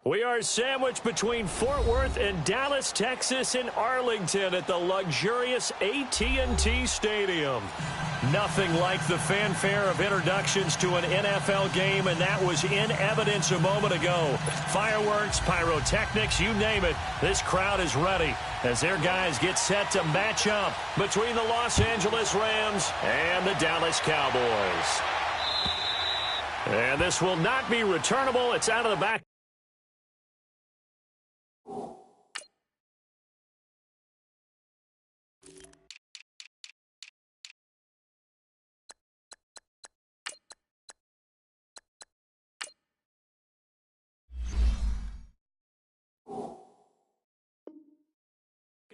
We are sandwiched between Fort Worth and Dallas, Texas, and Arlington at the luxurious AT&T Stadium. Nothing like the fanfare of introductions to an NFL game, and that was in evidence a moment ago. Fireworks, pyrotechnics, you name it. This crowd is ready as their guys get set to match up between the Los Angeles Rams and the Dallas Cowboys. And this will not be returnable. It's out of the back.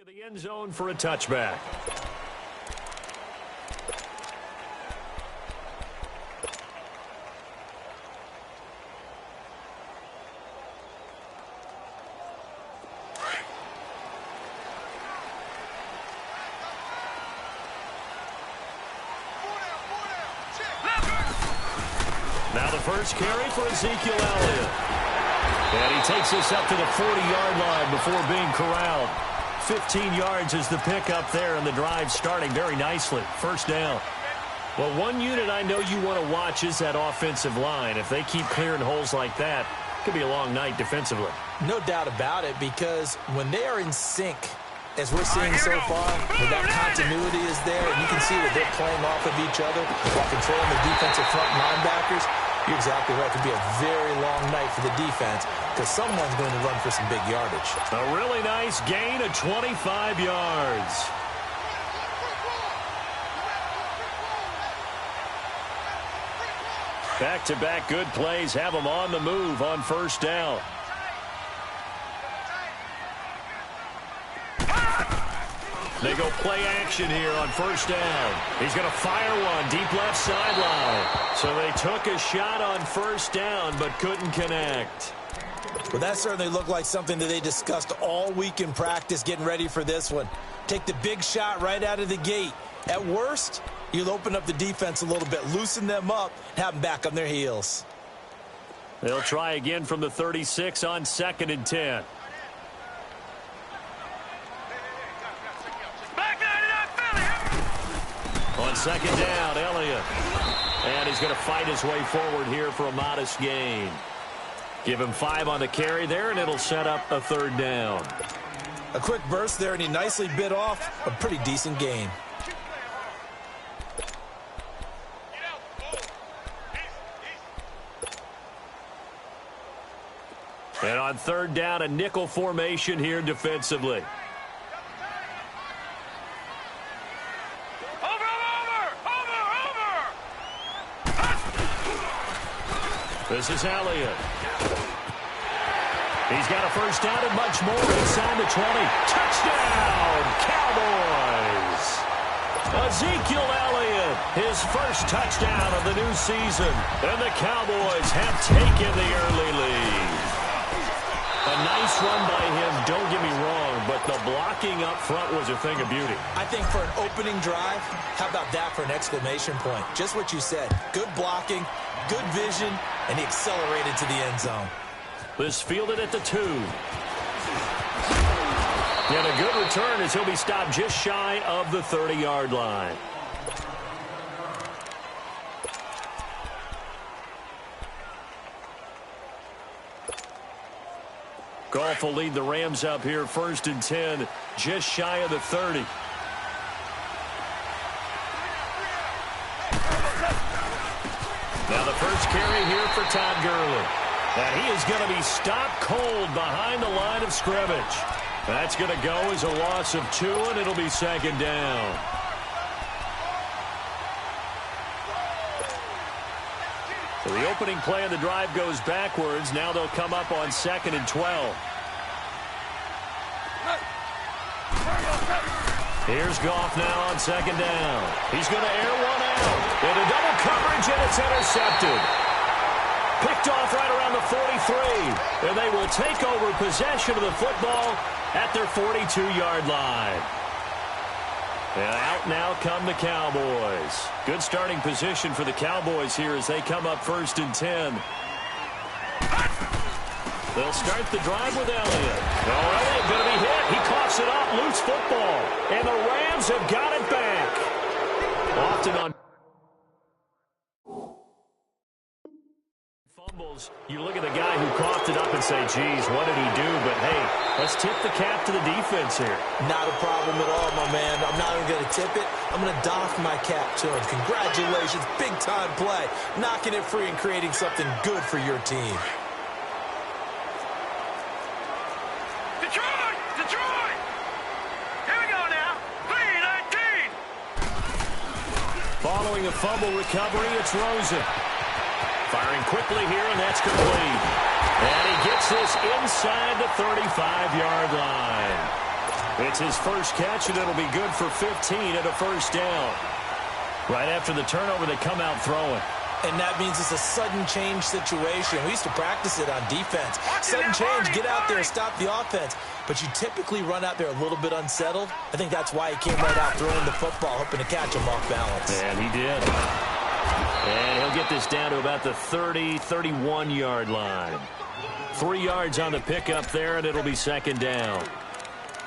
The end zone for a touchback. Now the first carry for Ezekiel Elliott. And he takes us up to the 40-yard line before being corralled. 15 yards is the pickup there, and the drive starting very nicely. First down. Well, one unit I know you want to watch is that offensive line. If they keep clearing holes like that, it could be a long night defensively. No doubt about it, because when they are in sync, as we're seeing so far, when that continuity is there, and you can see that they're playing off of each other while controlling the defensive front linebackers, you're exactly right. It could be a very long night for the defense because someone's going to run for some big yardage. A really nice gain of 25 yards. Back-to-back good plays have them on the move on first down. They go play action here on first down. He's going to fire one deep left sideline. So they took a shot on first down but couldn't connect. Well, that certainly looked like something that they discussed all week in practice getting ready for this one. Take the big shot right out of the gate. At worst, you'll open up the defense a little bit, loosen them up, have them back on their heels. They'll try again from the 36 on 2nd and 10. On 2nd down, Elliott. And he's going to fight his way forward here for a modest gain. Give him 5 on the carry there, and it'll set up a 3rd down. A quick burst there, and he nicely bit off a pretty decent gain. And on 3rd down, a nickel formation here defensively. This is Elliott. He's got a first down and much more inside the 20. Touchdown, Cowboys! Ezekiel Elliott, his first touchdown of the new season. And the Cowboys have taken the early lead. A nice run by him, don't get me wrong, but the blocking up front was a thing of beauty. I think for an opening drive, how about that for an exclamation point? Just what you said. Good blocking, good vision, and he accelerated to the end zone. This fielded at the 2. And a good return as he'll be stopped just shy of the 30-yard line. Goff will lead the Rams up here 1st and 10, just shy of the 30. Now the first carry here for Todd Gurley. And he is going to be stopped cold behind the line of scrimmage. That's going to go as a loss of 2, and it'll be 2nd down. So the opening play of the drive goes backwards. Now they'll come up on 2nd and 12. Here's Goff now on 2nd down. He's going to air one out. Into double coverage, and it's intercepted. Picked off right around the 43. And they will take over possession of the football at their 42-yard line. And out now come the Cowboys. Good starting position for the Cowboys here as they come up 1st and 10. They'll start the drive with Elliott. Oh, Elliott going to be hit. He coughs it up. Loose football. And the Rams have got it back. Often on fumbles, you look at the guy who coughed it up and say, geez, what did he do? But, hey, let's tip the cap to the defense here. Not a problem at all, my man. I'm not even going to tip it. I'm going to doff my cap to him. Congratulations. Big-time play. Knocking it free and creating something good for your team. Detroit! Here we go now. 3-19. Following a fumble recovery, it's Rosen. Firing quickly here, and that's complete. And he gets this inside the 35-yard line. It's his first catch, and it'll be good for 15 and a first down. Right after the turnover, they come out throwing. And that means it's a sudden change situation. We used to practice it on defense. Sudden change, get out there, stop the offense. But you typically run out there a little bit unsettled. I think that's why he came right out throwing the football, hoping to catch him off balance. And he did. And he'll get this down to about the 30, 31-yard line. 3 yards on the pickup there, and it'll be second down.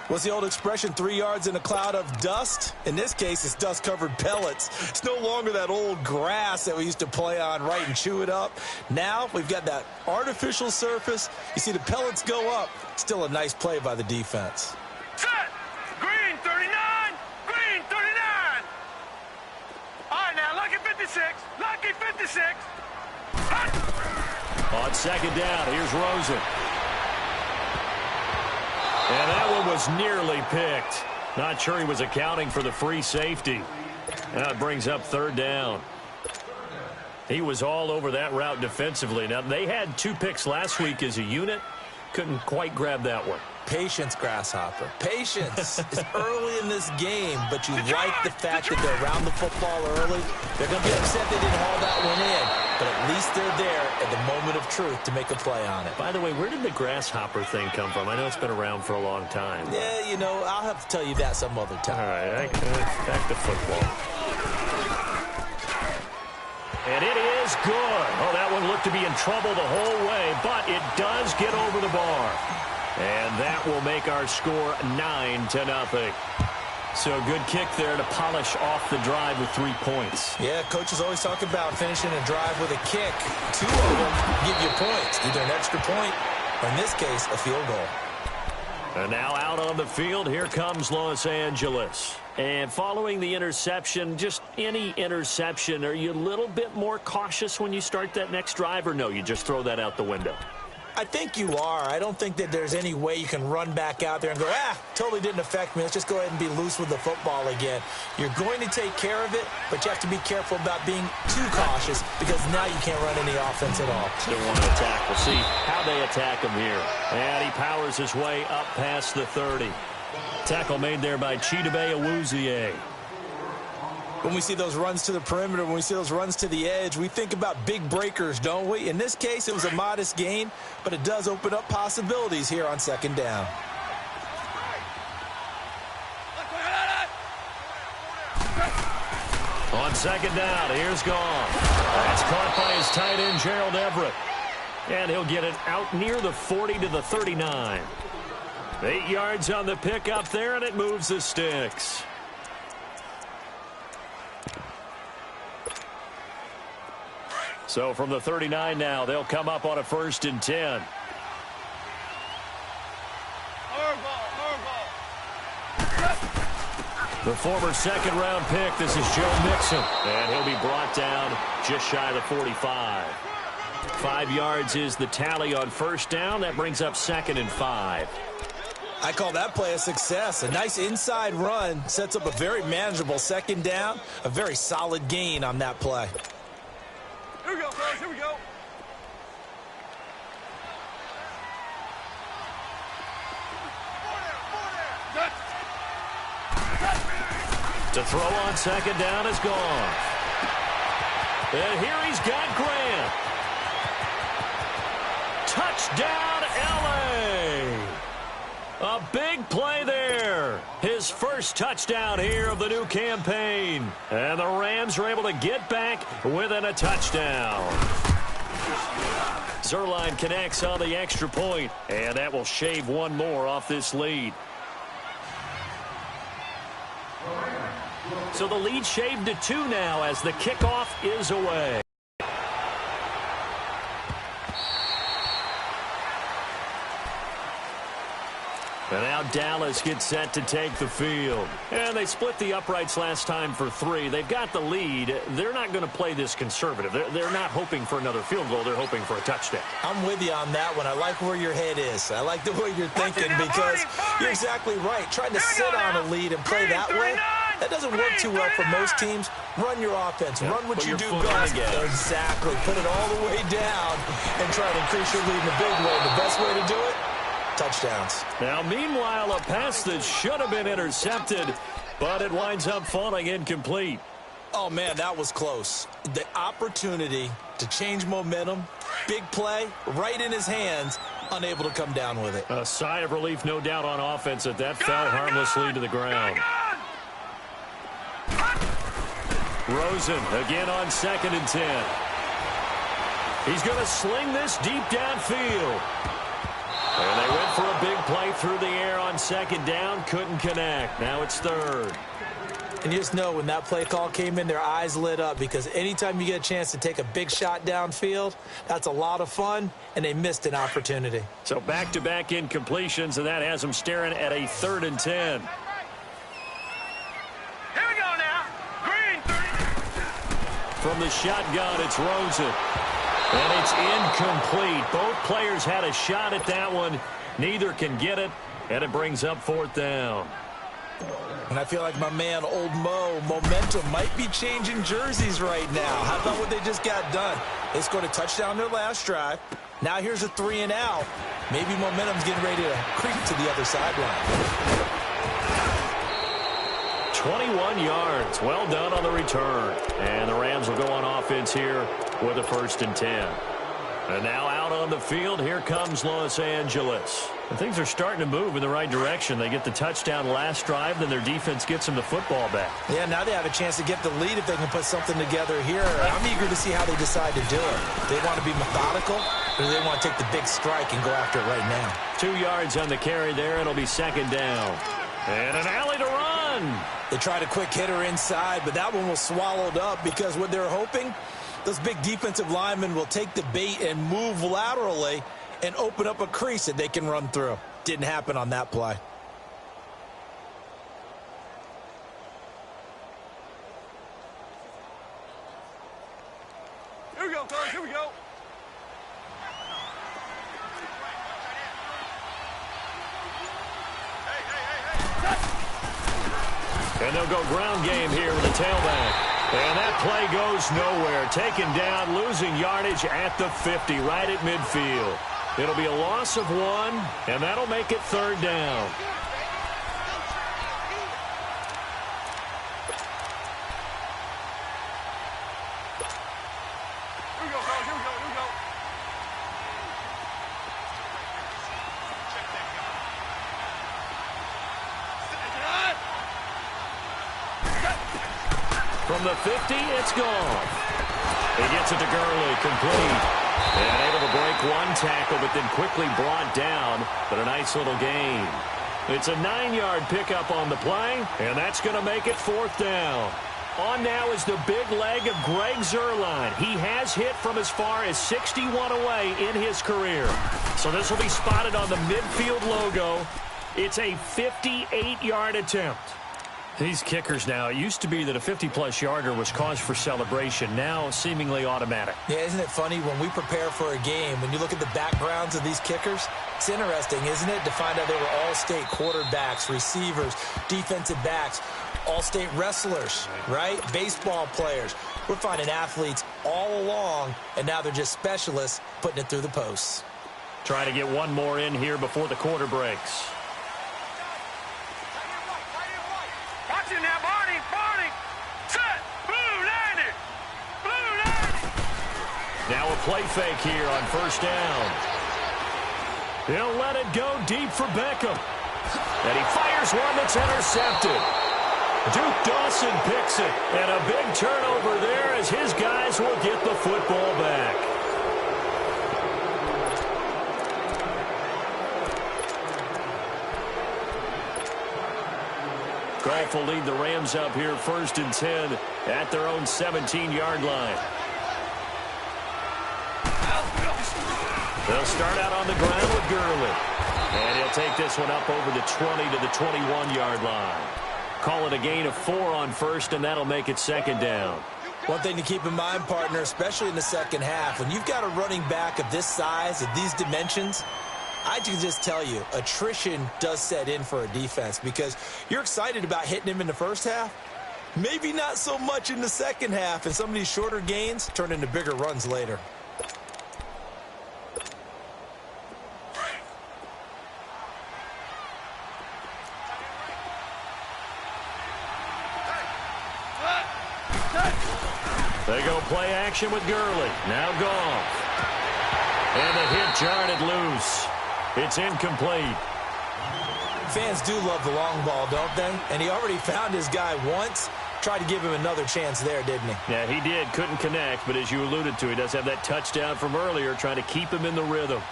What's the old expression, 3 yards in a cloud of dust? In this case, it's dust-covered pellets. It's no longer that old grass that we used to play on, right, and chew it up. Now we've got that artificial surface. You see the pellets go up. Still a nice play by the defense. Set. Green 39. Green 39. All right, now, lucky 56. Lucky 56. Hut. On second down, here's Rosen. And that one was nearly picked. Not sure he was accounting for the free safety. That brings up third down. He was all over that route defensively. Now, they had 2 picks last week as a unit. Couldn't quite grab that one. Patience, Grasshopper. Patience. It's early in this game, but you like the fact that they're around the football early. They're going to be upset they didn't haul that one in, but at least they're there at the moment of truth to make a play on it. By the way, where did the grasshopper thing come from? I know it's been around for a long time. Yeah, you know, I'll have to tell you that some other time. All right, back to football. And it is good. Oh, that one looked to be in trouble the whole way, but it does get over the bar. And that will make our score 9-0. So a good kick there to polish off the drive with 3 points. Yeah, coaches always talk about finishing a drive with a kick. 2 of them give you points, either an extra point or, in this case, a field goal. And now out on the field, here comes Los Angeles. And following the interception, just any interception, are you a little bit more cautious when you start that next drive, or no, you just throw that out the window? I think you are. I don't think that there's any way you can run back out there and go, totally didn't affect me. Let's just go ahead and be loose with the football again. You're going to take care of it, but you have to be careful about being too cautious because now you can't run any offense at all. Still want to attack. We'll see how they attack him here. And he powers his way up past the 30. Tackle made there by Chidobe Awuzie. When we see those runs to the perimeter, when we see those runs to the edge, we think about big breakers, don't we? In this case, it was a modest gain, but it does open up possibilities here on second down. On second down, here's Gone. That's caught by his tight end, Gerald Everett. And he'll get it out near the 40 to the 39. 8 yards on the pickup there, and it moves the sticks. So from the 39 now, they'll come up on a 1st and 10. The former second-round pick, this is Joe Mixon. And he'll be brought down just shy of the 45. 5 yards is the tally on 1st down. That brings up 2nd and 5. I call that play a success. A nice inside run sets up a very manageable 2nd down. A very solid gain on that play. Here we go, fellas. Here we go. To throw on 2nd down is Gone. And here he's got Grant. Touchdown, L.A. A big play there. His first touchdown here of the new campaign. And the Rams are able to get back within a touchdown. Zerline connects on the extra point, and that will shave one more off this lead. So the lead shaved to 2 now as the kickoff is away. And now Dallas gets set to take the field. And they split the uprights last time for 3. They've got the lead. They're not going to play this conservative. They're not hoping for another field goal. They're hoping for a touchdown. I'm with you on that one. I like where your head is. I like the way you're thinking because you're exactly right. Trying to sit on a lead and play that way, that doesn't work too well for most teams. Run your offense. Run what you do best. Exactly. Put it all the way down and try to increase your lead in a big way. The best way to do it, touchdowns. Now, meanwhile, a pass that should have been intercepted, but it winds up falling incomplete. Oh, man, that was close. The opportunity to change momentum, big play, right in his hands, unable to come down with it. A sigh of relief, no doubt, on offense that fell harmlessly to the ground. Rosen again on 2nd and 10. He's going to sling this deep downfield. And they went for a big play through the air on 2nd down. Couldn't connect. Now it's 3rd. And you just know when that play call came in, their eyes lit up because anytime you get a chance to take a big shot downfield, that's a lot of fun, and they missed an opportunity. So back-to-back incompletions, and that has them staring at a 3rd and 10. Here we go now. Green 30. From the shotgun, it's Rosen. And it's incomplete. Both players had a shot at that one. Neither can get it, and it brings up 4th down. And I feel like my man, Old Mo, momentum might be changing jerseys right now. How about what they just got done? They scored a touchdown their last drive. Now here's a 3 and out. Maybe momentum's getting ready to creep to the other sideline. 21 yards. Well done on the return. And the Rams will go on offense here with a 1st and 10. And now out on the field, here comes Los Angeles. And things are starting to move in the right direction. They get the touchdown last drive, then their defense gets them the football back. Yeah, now they have a chance to get the lead if they can put something together here. I'm eager to see how they decide to do it. They want to be methodical, or do they want to take the big strike and go after it right now? 2 yards on the carry there. It'll be 2nd down. And an alley to run. They tried a quick hitter inside, but that one was swallowed up because what they're hoping, those big defensive linemen will take the bait and move laterally and open up a crease that they can run through. Didn't happen on that play. Here we go, fellas. Here we go. And they'll go ground game here with the tailback. And that play goes nowhere. Taken down, losing yardage at the 50, right at midfield. It'll be a loss of 1, and that'll make it 3rd down. Here we go, fellas. Here we go. Here we go. From the 50, it's gone. He gets it to Gurley, complete. And able to break one tackle, but then quickly brought down. But a nice little gain. It's a 9-yard pickup on the play, and that's going to make it 4th down. On now is the big leg of Greg Zerline. He has hit from as far as 61 away in his career. So this will be spotted on the midfield logo. It's a 58-yard attempt. These kickers now, it used to be that a 50-plus yarder was cause for celebration. Now seemingly automatic. Yeah, isn't it funny when we prepare for a game, when you look at the backgrounds of these kickers, it's interesting, isn't it, to find out they were all-state quarterbacks, receivers, defensive backs, all-state wrestlers, right? Baseball players. We're finding athletes all along, and now they're just specialists putting it through the posts. Try to get one more in here before the quarter breaks. Watch it now, Barney. Barney. Set. Blue 90. Blue 90. Now a play fake here on 1st down. He'll let it go deep for Beckham. And he fires one that's intercepted. Duke Dawson picks it. And a big turnover there as his guys will get the football back. Goff will lead the Rams up here 1st and 10 at their own 17-yard line. They'll start out on the ground with Gurley. And he'll take this one up over the 20 to the 21-yard line. Call it a gain of 4 on 1st, and that'll make it 2nd down. One thing to keep in mind, partner, especially in the second half, when you've got a running back of this size, of these dimensions, I can just tell you, attrition does set in for a defense because you're excited about hitting him in the first half. Maybe not so much in the second half, and some of these shorter gains turn into bigger runs later. They go play action with Gurley. Now Goff. And the hit jarred loose. It's incomplete. Fans do love the long ball, don't they? And he already found his guy once. Tried to give him another chance there, didn't he? Yeah, he did. Couldn't connect, but as you alluded to, he does have that touchdown from earlier, trying to keep him in the rhythm.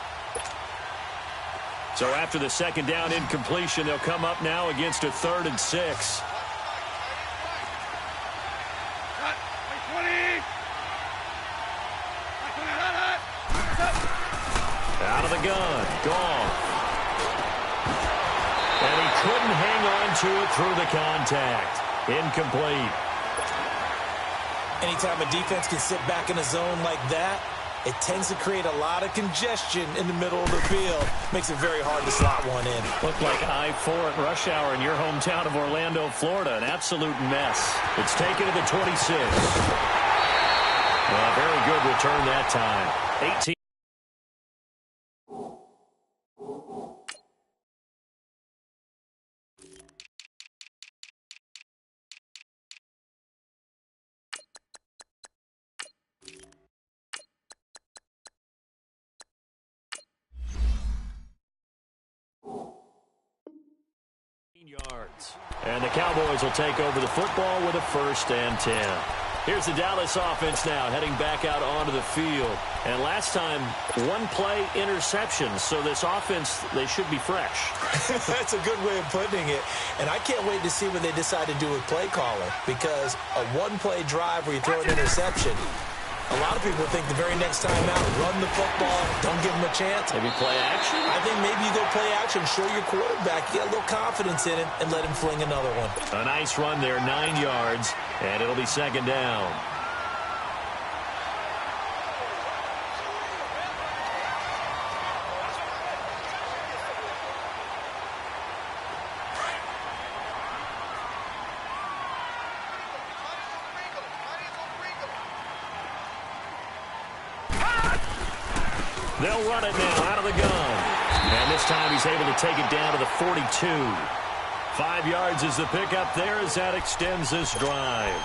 So after the 2nd down incompletion, they'll come up now against a 3rd and 6. Out of the gun, Goff. And he couldn't hang on to it through the contact. Incomplete. Anytime a defense can sit back in a zone like that, it tends to create a lot of congestion in the middle of the field. Makes it very hard to slot one in. Looked like I-4 at rush hour in your hometown of Orlando, Florida. An absolute mess. It's taken to the 26. Very good return that time. 18. Yards. And the Cowboys will take over the football with a 1st and 10. Here's the Dallas offense now heading back out onto the field. And last time, 1-play interception. So this offense, they should be fresh. That's a good way of putting it. And I can't wait to see what they decide to do with play caller. Because a 1-play drive where you throw an interception, a lot of people think the very next time out, run the football, don't give them a chance. Maybe play action? I think maybe you go play action, show your quarterback, get a little confidence in him, and let him fling another one. A nice run there, 9 yards, and it'll be 2nd down. They'll run it now out of the gun. And this time he's able to take it down to the 42. 5 yards is the pickup there as that extends this drive.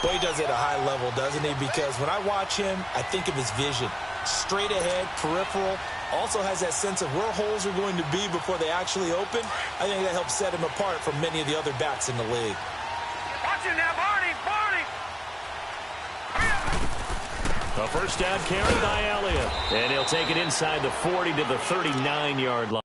Boy, he does it at a high level, doesn't he? Because when I watch him, I think of his vision. Straight ahead, peripheral. Also has that sense of where holes are going to be before they actually open. I think that helps set him apart from many of the other backs in the league. Watch it now, Barney! A 1st down carry by Elliott. And he'll take it inside the 40 to the 39-yard line.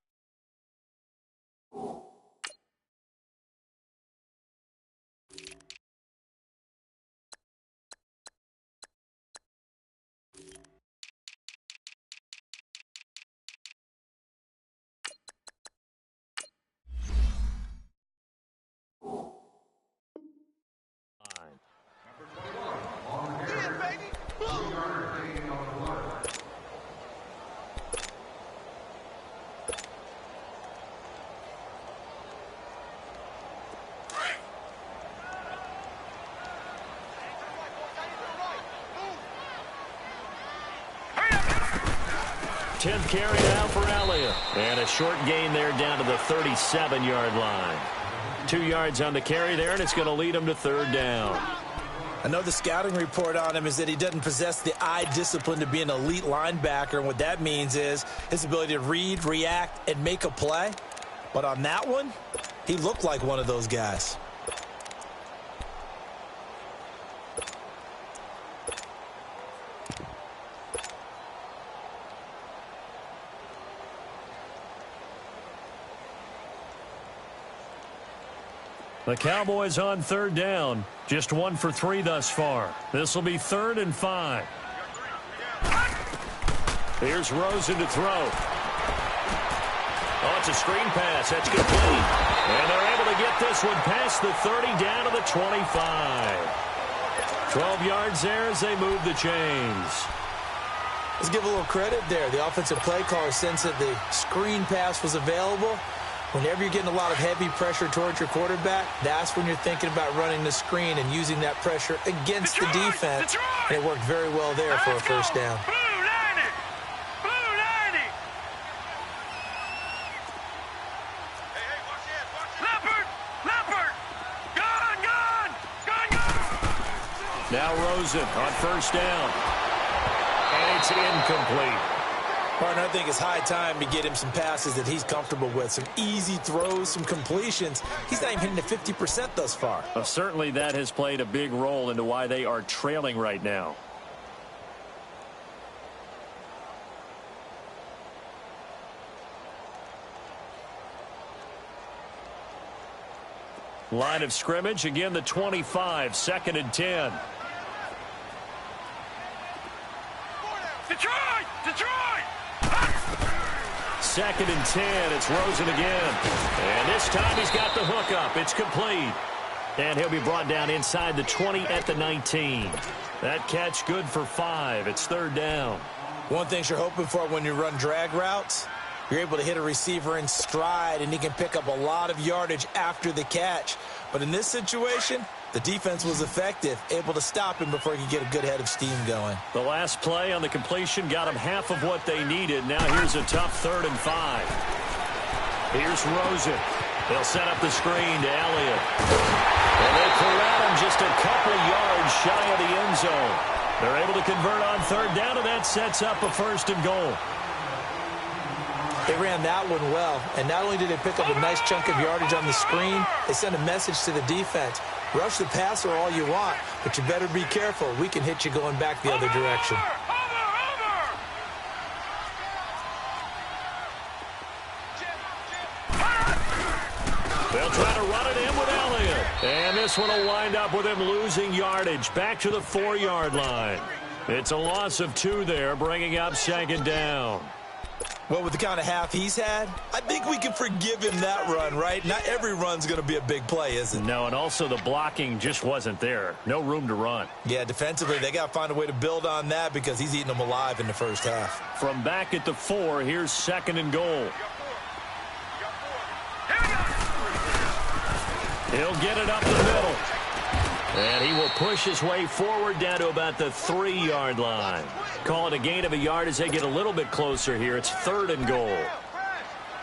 Tenth carry now for Elliott. And a short gain there down to the 37-yard line. 2 yards on the carry there, and it's going to lead him to 3rd down. I know the scouting report on him is that he doesn't possess the eye discipline to be an elite linebacker, and what that means is his ability to read, react, and make a play. But on that one, he looked like one of those guys. The Cowboys on third down. Just 1 for 3 thus far. This will be 3rd and 5. Here's Rosen to throw. Oh, it's a screen pass. That's complete. And they're able to get this one past the 30 down to the 25. 12 yards there as they move the chains. Let's give a little credit there. The offensive play caller sensed that the screen pass was available. Whenever you're getting a lot of heavy pressure towards your quarterback, that's when you're thinking about running the screen and using that pressure against the defense. And it worked very well there for a first down. Now Rosen on first down. And it's incomplete. Partner, I think it's high time to get him some passes that he's comfortable with. Some easy throws, some completions. He's not even hitting the 50% thus far. Well, certainly that has played a big role into why they are trailing right now. Line of scrimmage, again the 25, 2nd and 10. Detroit! Detroit! 2nd and 10. It's Rosen again. And this time he's got the hook up. It's complete. And he'll be brought down inside the 20 at the 19. That catch good for 5. It's 3rd down. One thing you're hoping for when you run drag routes, you're able to hit a receiver in stride, and he can pick up a lot of yardage after the catch. But in this situation, the defense was effective, able to stop him before he could get a good head of steam going. The last play on the completion got him half of what they needed. Now here's a tough 3rd and 5. Here's Rosen. They'll set up the screen to Elliott. And they corral him just a couple yards shy of the end zone. They're able to convert on 3rd down, and that sets up a 1st and goal. They ran that one well, and not only did they pick up a nice chunk of yardage on the screen, they sent a message to the defense. Rush the passer all you want, but you better be careful. We can hit you going back the other direction. They'll try to run it in with Elliott. And this one will wind up with him losing yardage back to the 4-yard line. It's a loss of 2 there, bringing up 2nd down. Well, with the kind of half he's had, I think we can forgive him that run, right? Not every run's going to be a big play, is it? No, and also the blocking just wasn't there. No room to run. Yeah, defensively, they got to find a way to build on that because he's eating them alive in the first half. From back at the 4, here's 2nd and goal. He'll get it up the middle. And he will push his way forward down to about the 3-yard line. Call it a gain of a yard as they get a little bit closer here. It's 3rd and goal.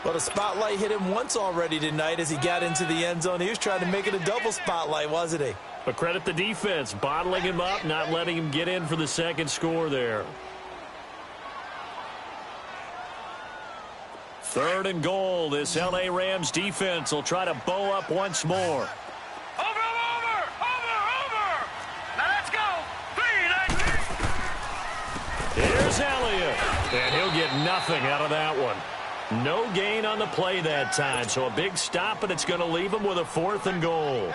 Well, the spotlight hit him once already tonight as he got into the end zone. He was trying to make it a double spotlight, wasn't he? But credit the defense, bottling him up, not letting him get in for the 2nd score there. 3rd and goal. This L.A. Rams defense will try to bow up once more. Here's Elliott, and he'll get nothing out of that one. No gain on the play that time, so a big stop, and it's going to leave him with a 4th and goal.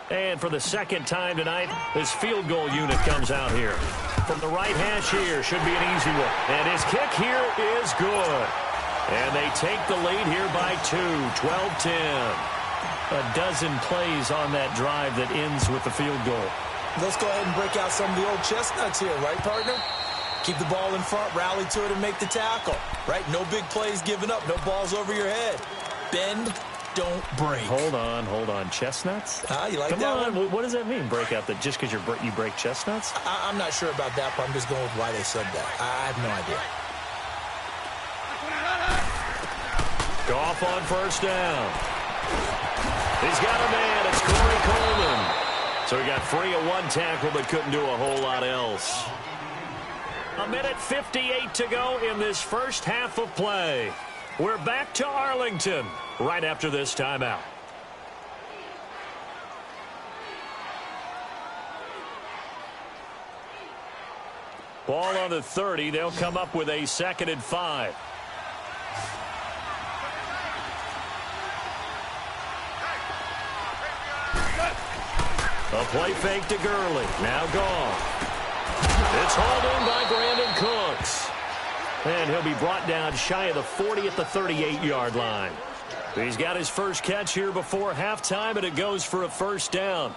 And for the 2nd time tonight, this field goal unit comes out here. From the right hash here, should be an easy one. And his kick here is good. And they take the lead here by 2, 12-10. A dozen plays on that drive that ends with the field goal. Let's go ahead and break out some of the old chestnuts here, right, partner? Keep the ball in front, rally to it, and make the tackle, right? No big plays given up, no balls over your head. Bend, don't break. Hold on. Chestnuts? You like Come that on. one? What does that mean, break out? That just because you break chestnuts? I'm not sure about that, but I'm just going with why they said that. I have no idea. Goff on first down. He's got a man. It's Corey Coleman. So he got free of one tackle but couldn't do a whole lot else. 1:58 to go in this first half of play. We're back to Arlington right after this timeout. Ball on the 30. They'll come up with a 2nd and 5. A play fake to Gurley. Now Goff. It's hauled in by Brandon Cooks. And he'll be brought down shy of the 40 at the 38-yard line. He's got his first catch here before halftime, and it goes for a first down.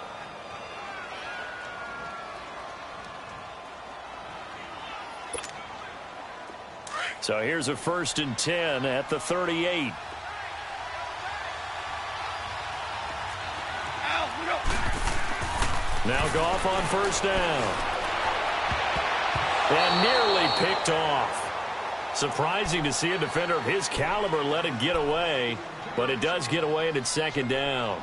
So here's a 1st and 10 at the 38. Now Goff on first down. And nearly picked off. Surprising to see a defender of his caliber let it get away, but it does get away and it's 2nd down.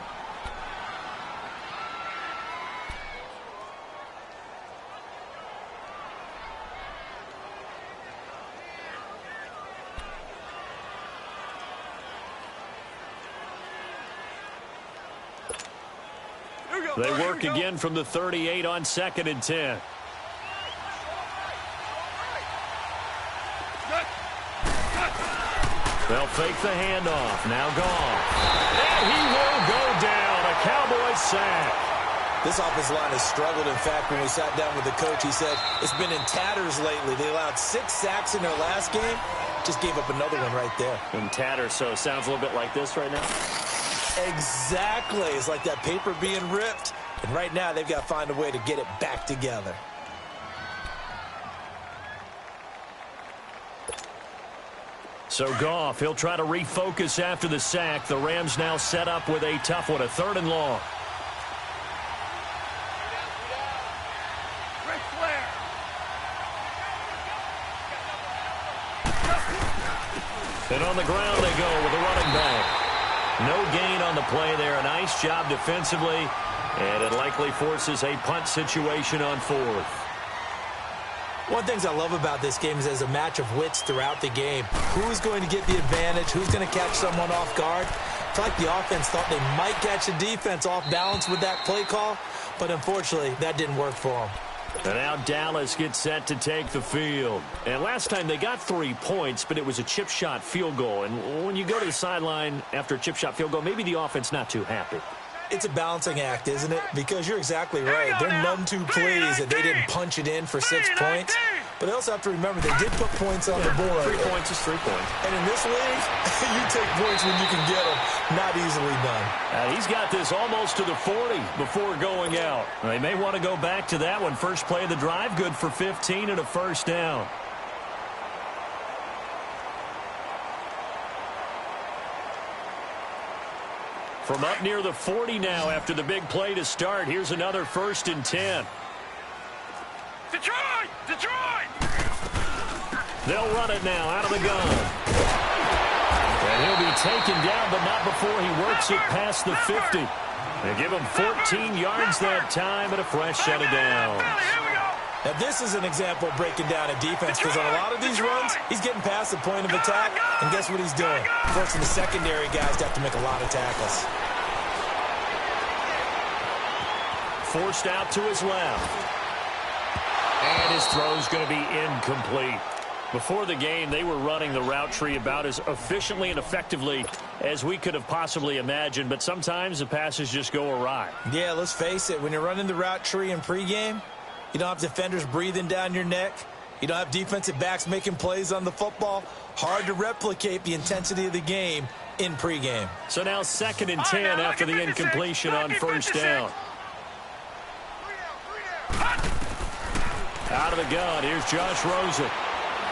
They work again from the 38 on 2nd and 10. They'll fake the handoff. Now Goff. And he will go down. A Cowboys sack. This offensive line has struggled. In fact, when we sat down with the coach, he said it's been in tatters lately. They allowed 6 sacks in their last game. Just gave up another one right there. In tatters, so it sounds a little bit like this right now. Exactly. It's like that paper being ripped. And right now, they've got to find a way to get it back together. So Goff, he'll try to refocus after the sack. The Rams now set up with a tough one, a 3rd and long. And on the ground they go with a running back. No gain on the play there. A nice job defensively. And it likely forces a punt situation on 4th. One of the things I love about this game is there's a match of wits throughout the game. Who's going to get the advantage? Who's going to catch someone off guard? It's like the offense thought they might catch the defense off balance with that play call, but unfortunately, that didn't work for them. And now Dallas gets set to take the field. And last time they got 3 points, but it was a chip shot field goal. And when you go to the sideline after a chip shot field goal, maybe the offense not too happy. It's a balancing act, isn't it? Because you're exactly right. They're none too pleased that they didn't punch it in for 6 points. But they also have to remember they did put points on the board. 3 points is 3 points. And in this league, you take points when you can get them. Not easily done. He's got this almost to the 40 before going out. They may want to go back to that one. First play of the drive, good for 15 and a first down. From up near the 40 now after the big play to start. Here's another 1st and 10. Detroit! Detroit! They'll run it now out of the gun. And he'll be taken down, but not before he works it past the 50. They give him 14 yards that time and a fresh set of downs. Now, this is an example of breaking down a defense because on a lot of these runs, he's getting past the point of attack, and guess what he's doing? Forcing the secondary guys to have to make a lot of tackles. Forced out to his left. And his throw's going to be incomplete. Before the game, they were running the route tree about as efficiently and effectively as we could have possibly imagined, but sometimes the passes just go awry. Yeah, let's face it. When you're running the route tree in pregame, you don't have defenders breathing down your neck. You don't have defensive backs making plays on the football. Hard to replicate the intensity of the game in pregame. So now 2nd and 10 after the incompletion on first down. Out of the gun, here's Josh Rosen.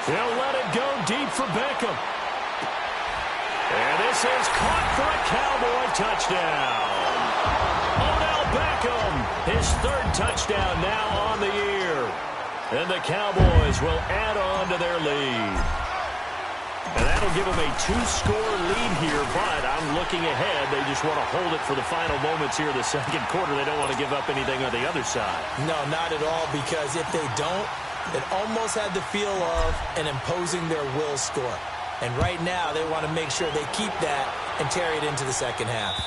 He'll let it go deep for Beckham. And this is caught for a Cowboy touchdown. Odell Beckham, his 3rd touchdown now on the year. And the Cowboys will add on to their lead. And that'll give them a 2-score lead here, but I'm looking ahead. They just want to hold it for the final moments here in the 2nd quarter. They don't want to give up anything on the other side. No, not at all, because if they don't, it almost had the feel of an imposing their will score. And right now, they want to make sure they keep that and carry it into the 2nd half.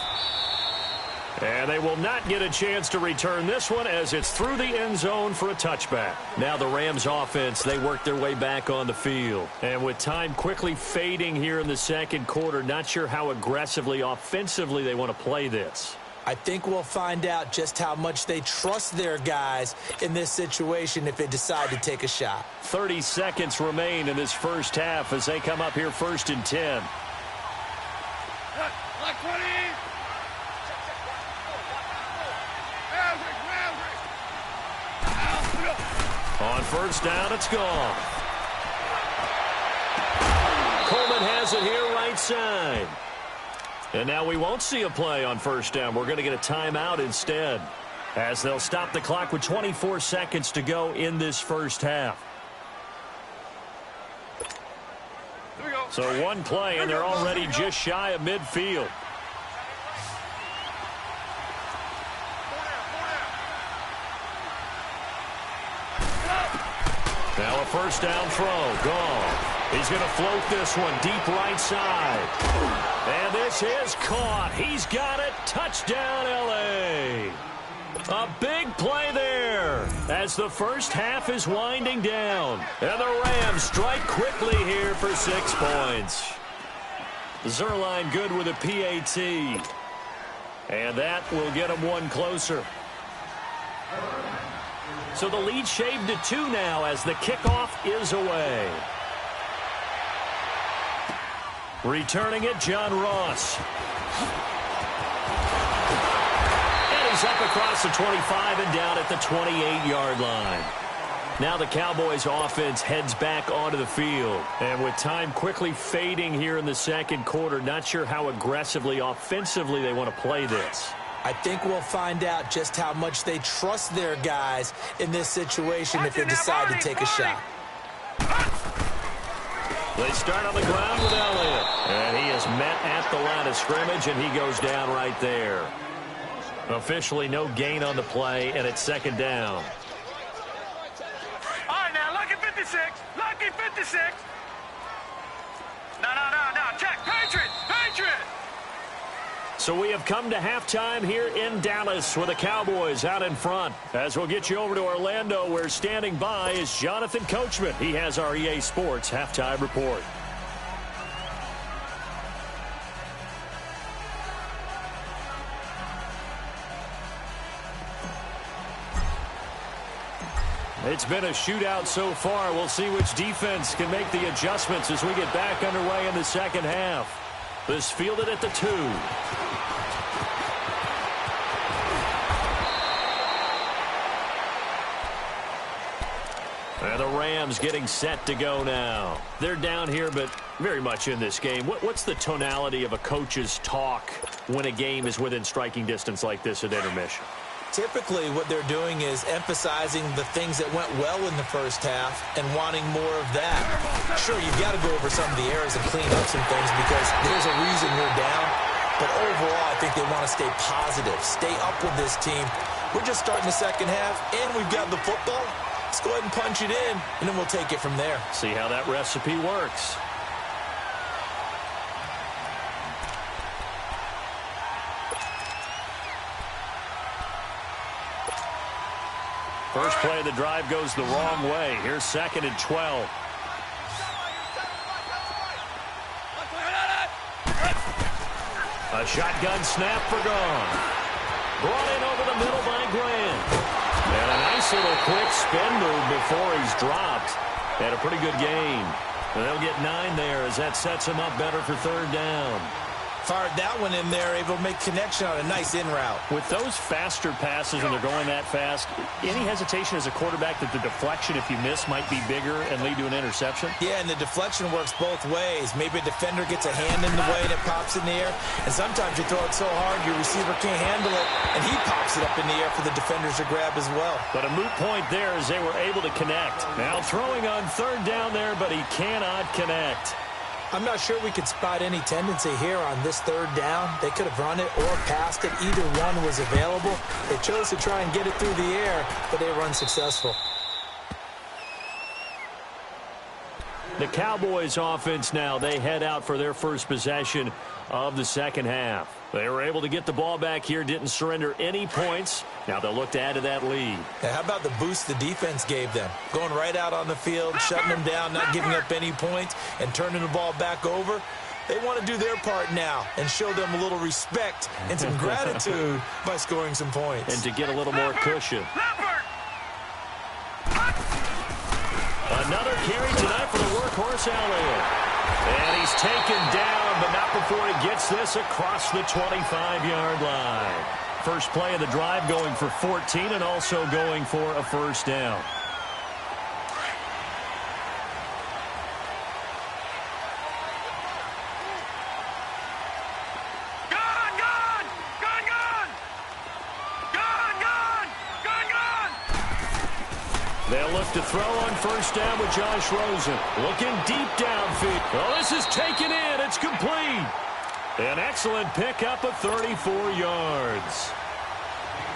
And they will not get a chance to return this one as it's through the end zone for a touchback. Now the Rams offense, they work their way back on the field. And with time quickly fading here in the 2nd quarter, not sure how aggressively, offensively they want to play this. I think we'll find out just how much they trust their guys in this situation if they decide to take a shot. 30 seconds remain in this first half as they come up here 1st and 10. Like 20. On first down, it's gone. Coleman has it here right side. And now we won't see a play on first down. We're going to get a timeout instead, as they'll stop the clock with 24 seconds to go in this first half. So one play, and they're already just shy of midfield. Now a first down throw, gone. He's going to float this one deep right side. And this is caught. He's got it. Touchdown, L.A. A big play there as the first half is winding down. And the Rams strike quickly here for 6 points. Zerline good with a PAT. And that will get them one closer. So the lead shaved to 2 now as the kickoff is away. Returning it, John Ross. And he's up across the 25 and down at the 28-yard line. Now the Cowboys offense heads back onto the field. And with time quickly fading here in the second quarter, not sure how aggressively, offensively they want to play this. I think we'll find out just how much they trust their guys in this situation if they decide to take a shot. They start on the ground with Elliott. And he is met at the line of scrimmage, and he goes down right there. Officially no gain on the play, and it's second down. All right, now, lucky 56. Lucky 56. No. Check. Patriot. So we have come to halftime here in Dallas with the Cowboys out in front. As we'll get you over to Orlando, where standing by is Jonathan Coachman. He has our EA Sports halftime report. It's been a shootout so far. We'll see which defense can make the adjustments as we get back underway in the second half. This fielded at the 2. And the Rams getting set to go now. They're down here, but very much in this game. What's the tonality of a coach's talk when a game is within striking distance like this at intermission? Typically, what they're doing is emphasizing the things that went well in the first half and wanting more of that. Sure, you've got to go over some of the errors and clean up some things because there's a reason you're down. But overall, I think they want to stay positive, stay up with this team. We're just starting the second half, and we've got the football. Let's go ahead and punch it in, and then we'll take it from there. See how that recipe works. First play of the drive goes the wrong way. Here's 2nd and 12. A shotgun snap for gone. Brought in over the middle by Grant. And a nice little quick spin move before he's dropped. Had a pretty good gain. And they'll get 9 there as that sets him up better for 3rd down. Fired that one in there, able to make connection on a nice in route. With those faster passes when they're going that fast, any hesitation as a quarterback that the deflection, if you miss, might be bigger and lead to an interception? Yeah, and the deflection works both ways. Maybe a defender gets a hand in the way and it pops in the air. And sometimes you throw it so hard your receiver can't handle it, and he pops it up in the air for the defenders to grab as well. But a moot point there as they were able to connect. Now throwing on 3rd down there, but he cannot connect. I'm not sure we could spot any tendency here on this 3rd down. They could have run it or passed it. Either one was available. They chose to try and get it through the air, but they were unsuccessful. The Cowboys offense now, they head out for their first possession of the second half. They were able to get the ball back here, didn't surrender any points. Now they'll look to add to that lead. Now, how about the boost the defense gave them? Going right out on the field, shutting them down, not giving up any points, and turning the ball back over. They want to do their part now and show them a little respect and some gratitude by scoring some points. And to get a little more cushion. Another carry tonight for the workhorse Elliott. And he's taken down, but not before he gets this across the 25-yard line. First play of the drive going for 14 and also going for a first down. They'll look to throw on first down with Josh Rosen. Looking deep downfield. Oh, this is taken in. It's complete. An excellent pickup of 34 yards.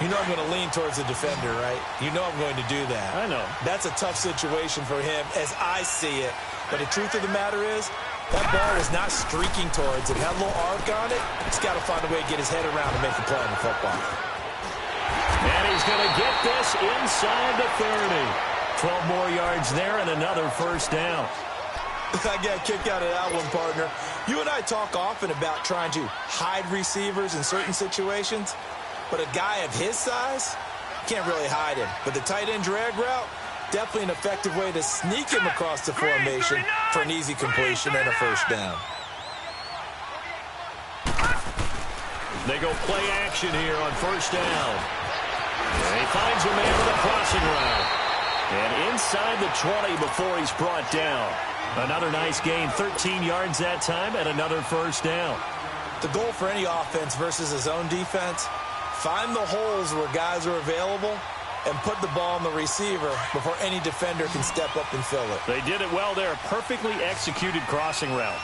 You know I'm going to lean towards the defender, right? You know I'm going to do that. I know. That's a tough situation for him as I see it. But the truth of the matter is, that ball was not streaking towards it. It had a little arc on it. He's got to find a way to get his head around and make a play on the football. And he's going to get this inside the 30. 12 more yards there and another first down. I got a kick out of that one, partner. You and I talk often about trying to hide receivers in certain situations, but a guy of his size, can't really hide him. But the tight end drag route, definitely an effective way to sneak him across the formation for an easy completion and a first down. They go play action here on first down. And he finds a man with a crossing route. And inside the 20 before he's brought down. Another nice gain, 13 yards that time, and another first down. The goal for any offense versus his own defense, find the holes where guys are available and put the ball on the receiver before any defender can step up and fill it. They did it well there. Perfectly executed crossing route.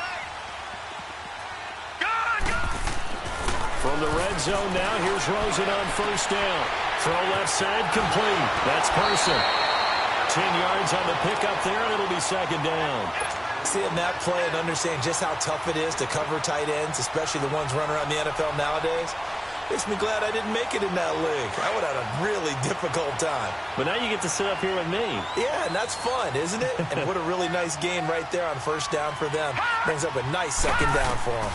From the red zone now, here's Rosen on first down. Throw left side, complete. That's Person. 10 yards on the pickup there, and it'll be second down. Seeing that play and understanding just how tough it is to cover tight ends, especially the ones running around the NFL nowadays, makes me glad I didn't make it in that league. I would have had a really difficult time. But now you get to sit up here with me. Yeah, and that's fun, isn't it? And what a really nice gain right there on first down for them. Brings up a nice second down for them.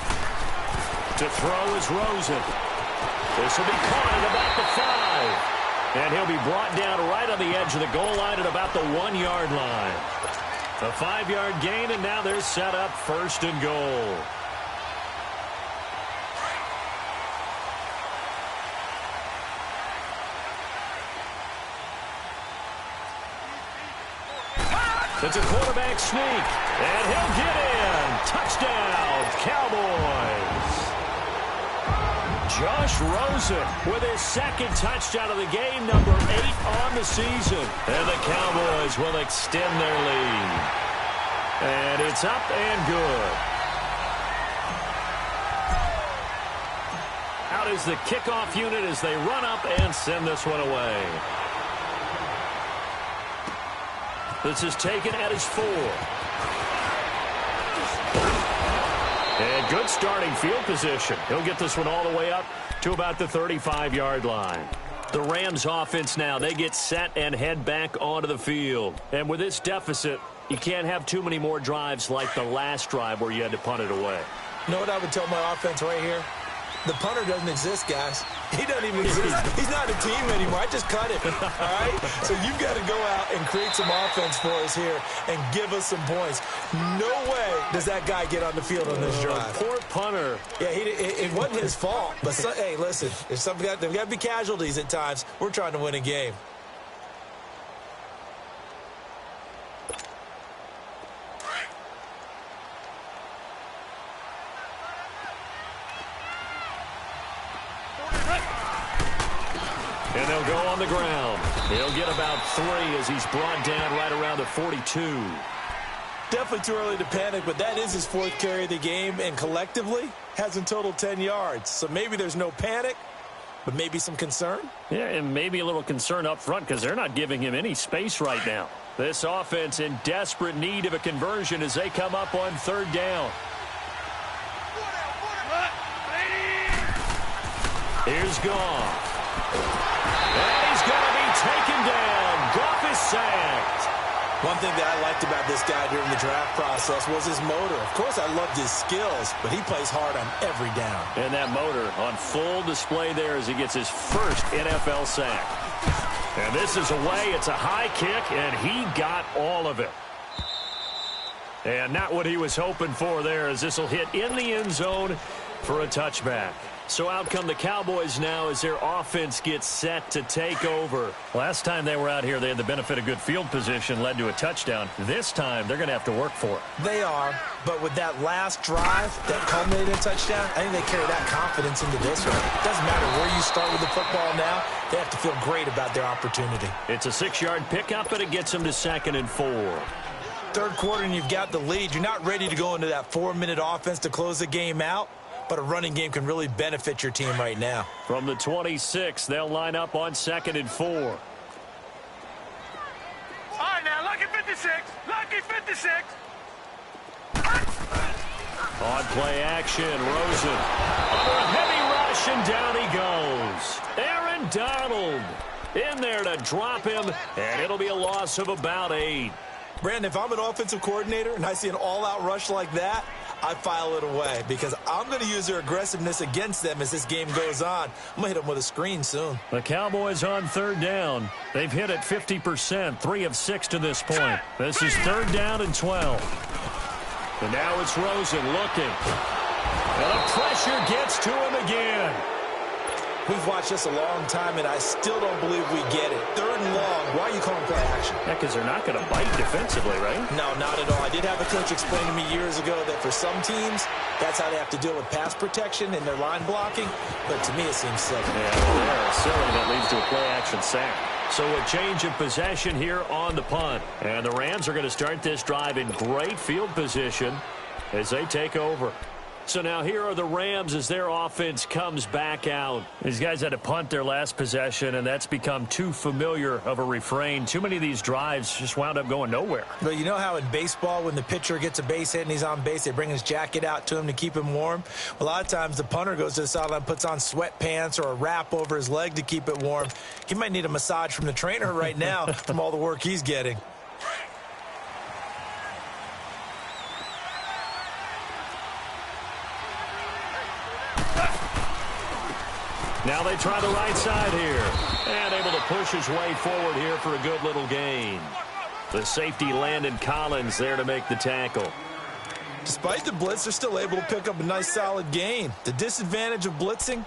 To throw is Rosen. This will be caught at about the 5. And he'll be brought down right on the edge of the goal line at about the 1-yard line. A 5-yard gain, and now they're set up first and goal. It's a quarterback sneak, and he'll get in. Touchdown, Cowboys. Josh Rosen with his second touchdown of the game, number 8 on the season. And the Cowboys will extend their lead. And it's up and good. Out is the kickoff unit as they run up and send this one away. This is taken at his 4. And good starting field position. He'll get this one all the way up to about the 35-yard line. The Rams offense now, they get set and head back onto the field. And with this deficit, you can't have too many more drives like the last drive where you had to punt it away. You know what I would tell my offense right here? The punter doesn't exist, guys. He doesn't even exist. He's not a team anymore. I just cut it, all right? So you've got to go out and create some offense for us here and give us some points. No way does that guy get on the field on this drive. Poor punter. Yeah, it wasn't his fault. But, hey, listen, there's got to be casualties at times. We're trying to win a game. And they'll go on the ground. He'll get about 3 as he's brought down right around the 42. Definitely too early to panic, but that is his 4th carry of the game, and collectively has in total 10 yards. So maybe there's no panic, but maybe some concern. Yeah, and maybe a little concern up front because they're not giving him any space right now. This offense in desperate need of a conversion as they come up on 3rd down. Here's Goff. And he's going to be taken down. Goff is sacked. One thing that I liked about this guy during the draft process was his motor. Of course, I loved his skills, but he plays hard on every down. And that motor on full display there as he gets his first NFL sack. And this is away. It's a high kick, and he got all of it. And not what he was hoping for there, as this will hit in the end zone for a touchback. So out come the Cowboys now as their offense gets set to take over. Last time they were out here, they had the benefit of good field position, led to a touchdown. This time, they're going to have to work for it. They are, but with that last drive that culminated in a touchdown, I think they carry that confidence into this one. It doesn't matter where you start with the football now. They have to feel great about their opportunity. It's a 6-yard pickup, and it gets them to 2nd and 4. Third quarter, and you've got the lead. You're not ready to go into that 4-minute offense to close the game out. But a running game can really benefit your team right now. From the 26, they'll line up on 2nd and 4. All right, now, lucky 56. Lucky 56. On play action, Rosen. Under a heavy rush, and down he goes. Aaron Donald in there to drop him, and it'll be a loss of about 8. Brandon, if I'm an offensive coordinator and I see an all-out rush like that, I file it away because I'm going to use their aggressiveness against them as this game goes on. I'm going to hit them with a screen soon. The Cowboys on 3rd down. They've hit it 50%, 3 of 6 to this point. This is 3rd down and 12. And now it's Rosen looking. And the pressure gets to him again. We've watched this a long time, and I still don't believe we get it. 3rd and long. Why are you calling play action? Yeah, because they're not going to bite defensively, right? No, not at all. I did have a coach explain to me years ago that for some teams, that's how they have to deal with pass protection and their line blocking. But to me, it seems silly. Yeah, well, silly. That leads to a play action sack. So a change of possession here on the punt. And the Rams are going to start this drive in great field position as they take over. So now here are the Rams as their offense comes back out. These guys had to punt their last possession, and that's become too familiar of a refrain. Too many of these drives just wound up going nowhere. But you know how in baseball, when the pitcher gets a base hit and he's on base, they bring his jacket out to him to keep him warm? A lot of times the punter goes to the sideline, puts on sweatpants or a wrap over his leg to keep it warm. He might need a massage from the trainer right now from all the work he's getting. Now they try the right side here. And able to push his way forward here for a good little gain. The safety Landon Collins there to make the tackle. Despite the blitz, they're still able to pick up a nice solid gain. The disadvantage of blitzing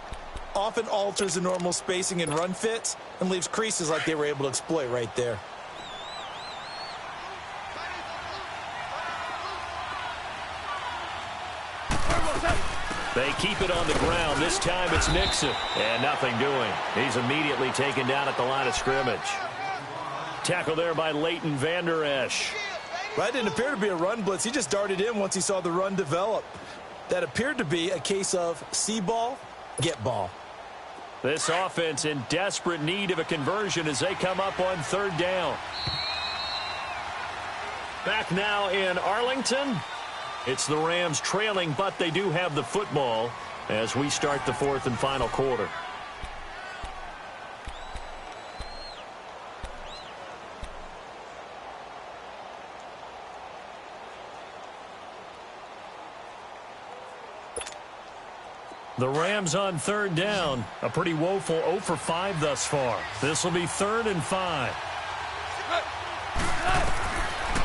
often alters the normal spacing and run fits and leaves creases like they were able to exploit right there. They keep it on the ground. This time it's Nixon. And nothing doing. He's immediately taken down at the line of scrimmage. Tackle there by Leighton Vander Esch. That didn't appear to be a run blitz. He just darted in once he saw the run develop. That appeared to be a case of see ball, get ball. This offense in desperate need of a conversion as they come up on 3rd down. Back now in Arlington. It's the Rams trailing, but they do have the football as we start the 4th and final quarter. The Rams on 3rd down. A pretty woeful 0 for 5 thus far. This will be 3rd and 5.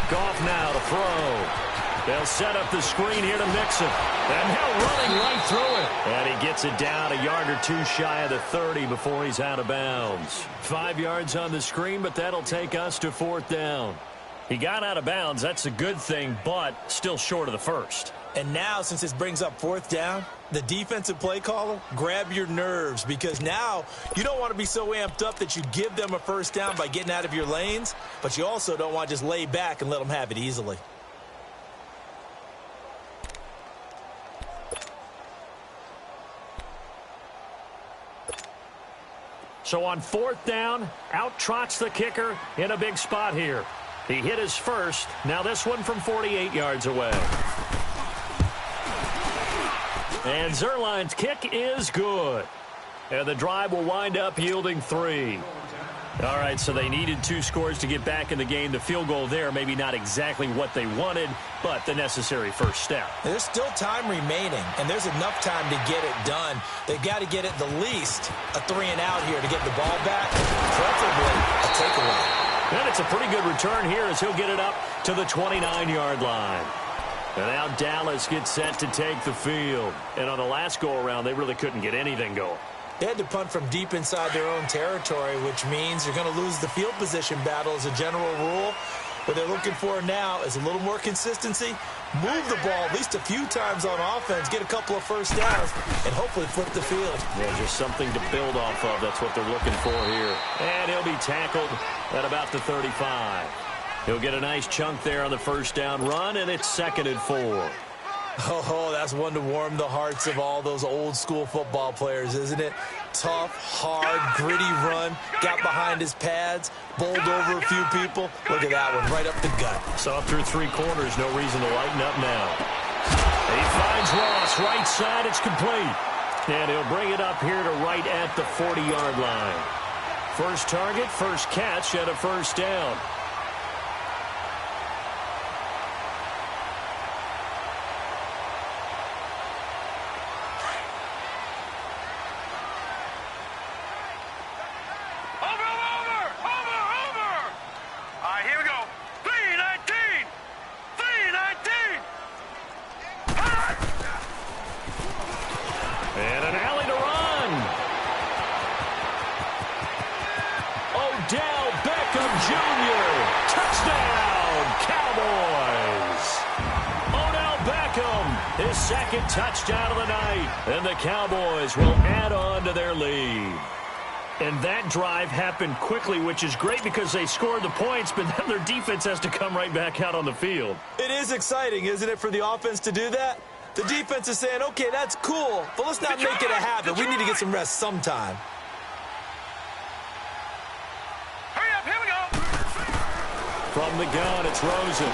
Goff now to throw. They'll set up the screen here to Mixon. And now running right through it. And he gets it down a yard or 2 shy of the 30 before he's out of bounds. 5 yards on the screen, but that'll take us to 4th down. He got out of bounds. That's a good thing, but still short of the first. And now, since this brings up 4th down, the defensive play caller, grab your nerves, because now you don't want to be so amped up that you give them a first down by getting out of your lanes, but you also don't want to just lay back and let them have it easily. So on 4th down, out trots the kicker in a big spot here. He hit his first. Now this one from 48 yards away. And Zuerlein's kick is good. And the drive will wind up yielding 3. All right, so they needed 2 scores to get back in the game. The field goal there, maybe not exactly what they wanted, but the necessary first step. There's still time remaining, and there's enough time to get it done. They've got to get at the least a 3-and-out here to get the ball back, preferably a takeaway. And it's a pretty good return here as he'll get it up to the 29-yard line. And now Dallas gets set to take the field. And on the last go-around, they really couldn't get anything going. They had to punt from deep inside their own territory, which means you're going to lose the field position battle as a general rule. What they're looking for now is a little more consistency, move the ball at least a few times on offense, get a couple of first downs, and hopefully flip the field. Yeah, just something to build off of. That's what they're looking for here. And he'll be tackled at about the 35. He'll get a nice chunk there on the first down run, and it's 2nd and 4. Oh, that's one to warm the hearts of all those old-school football players, isn't it? Tough, hard, gritty run, got behind his pads, bowled over a few people. Look at that one, right up the gut. Saw through 3 quarters, no reason to lighten up now. He finds Ross, right side, it's complete. And he'll bring it up here to right at the 40-yard line. First target, first catch, and a first down. His 2nd touchdown of the night, and the Cowboys will add on to their lead. And that drive happened quickly, which is great because they scored the points, but then their defense has to come right back out on the field. It is exciting, isn't it, for the offense to do that? The defense is saying, okay, that's cool, but let's not make it a habit. We need to get some rest sometime. Hurry up, here we go. From the gun, it's Rosen.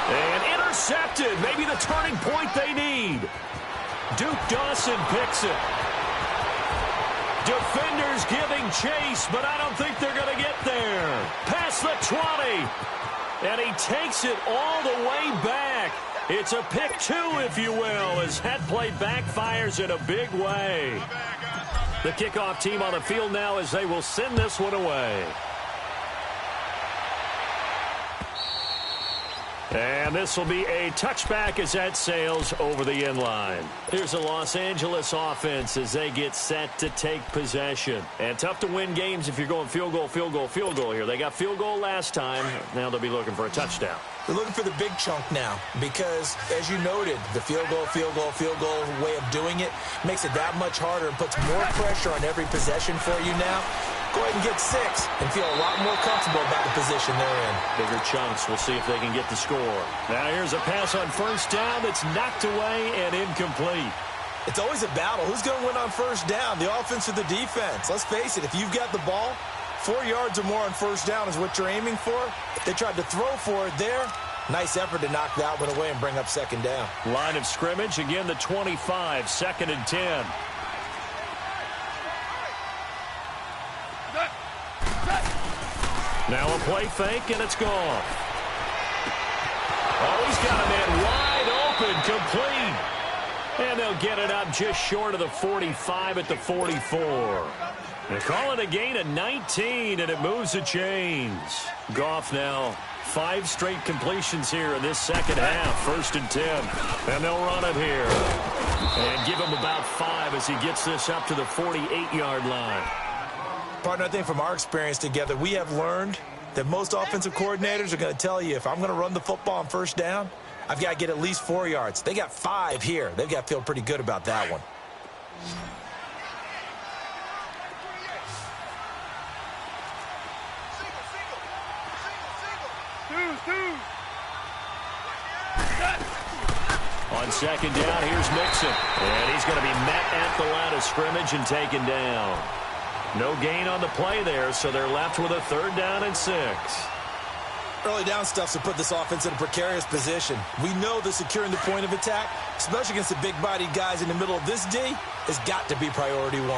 And intercepted. Maybe the turning point they need. Duke Dawson picks it. Defenders giving chase, but I don't think they're going to get there. Past the 20. And he takes it all the way back. It's a pick 2, if you will, as that play backfires in a big way. The kickoff team on the field now as they will send this one away. And this will be a touchback as that sails over the end line. Here's the Los Angeles offense as they get set to take possession. And tough to win games if you're going field goal, field goal, field goal here. They got field goal last time. Now they'll be looking for a touchdown. They're looking for the big chunk now because, as you noted, the field goal way of doing it makes it that much harder and puts more pressure on every possession for you now. Go ahead and get 6 and feel a lot more comfortable about the position they're in. Bigger chunks. We'll see if they can get the score. Now here's a pass on first down that's knocked away and incomplete. It's always a battle. Who's going to win on first down, the offense or the defense? Let's face it, if you've got the ball, 4 yards or more on first down is what you're aiming for. They tried to throw for it there. Nice effort to knock that one away and bring up 2nd down. Line of scrimmage, again the 25, 2nd and 10. Now a play fake, and it's gone. Oh, he's got a man wide open, complete. And they'll get it up just short of the 45 at the 44. They call it a gain of 19, and it moves the chains. Goff now 5 straight completions here in this second half, 1st and 10. And they'll run it here. And give him about 5 as he gets this up to the 48-yard line. Partner, I think from our experience together, we have learned that most offensive coordinators are going to tell you, if I'm going to run the football on first down, I've got to get at least 4 yards. They got 5 here. They've got to feel pretty good about that one. On 2nd down, here's Mixon. And he's going to be met at the line of scrimmage and taken down. No gain on the play there, so they're left with a 3rd down and 6. Early down stuff's to put this offense in a precarious position. We know that securing the point of attack, especially against the big-bodied guys in the middle of this D, has got to be priority 1.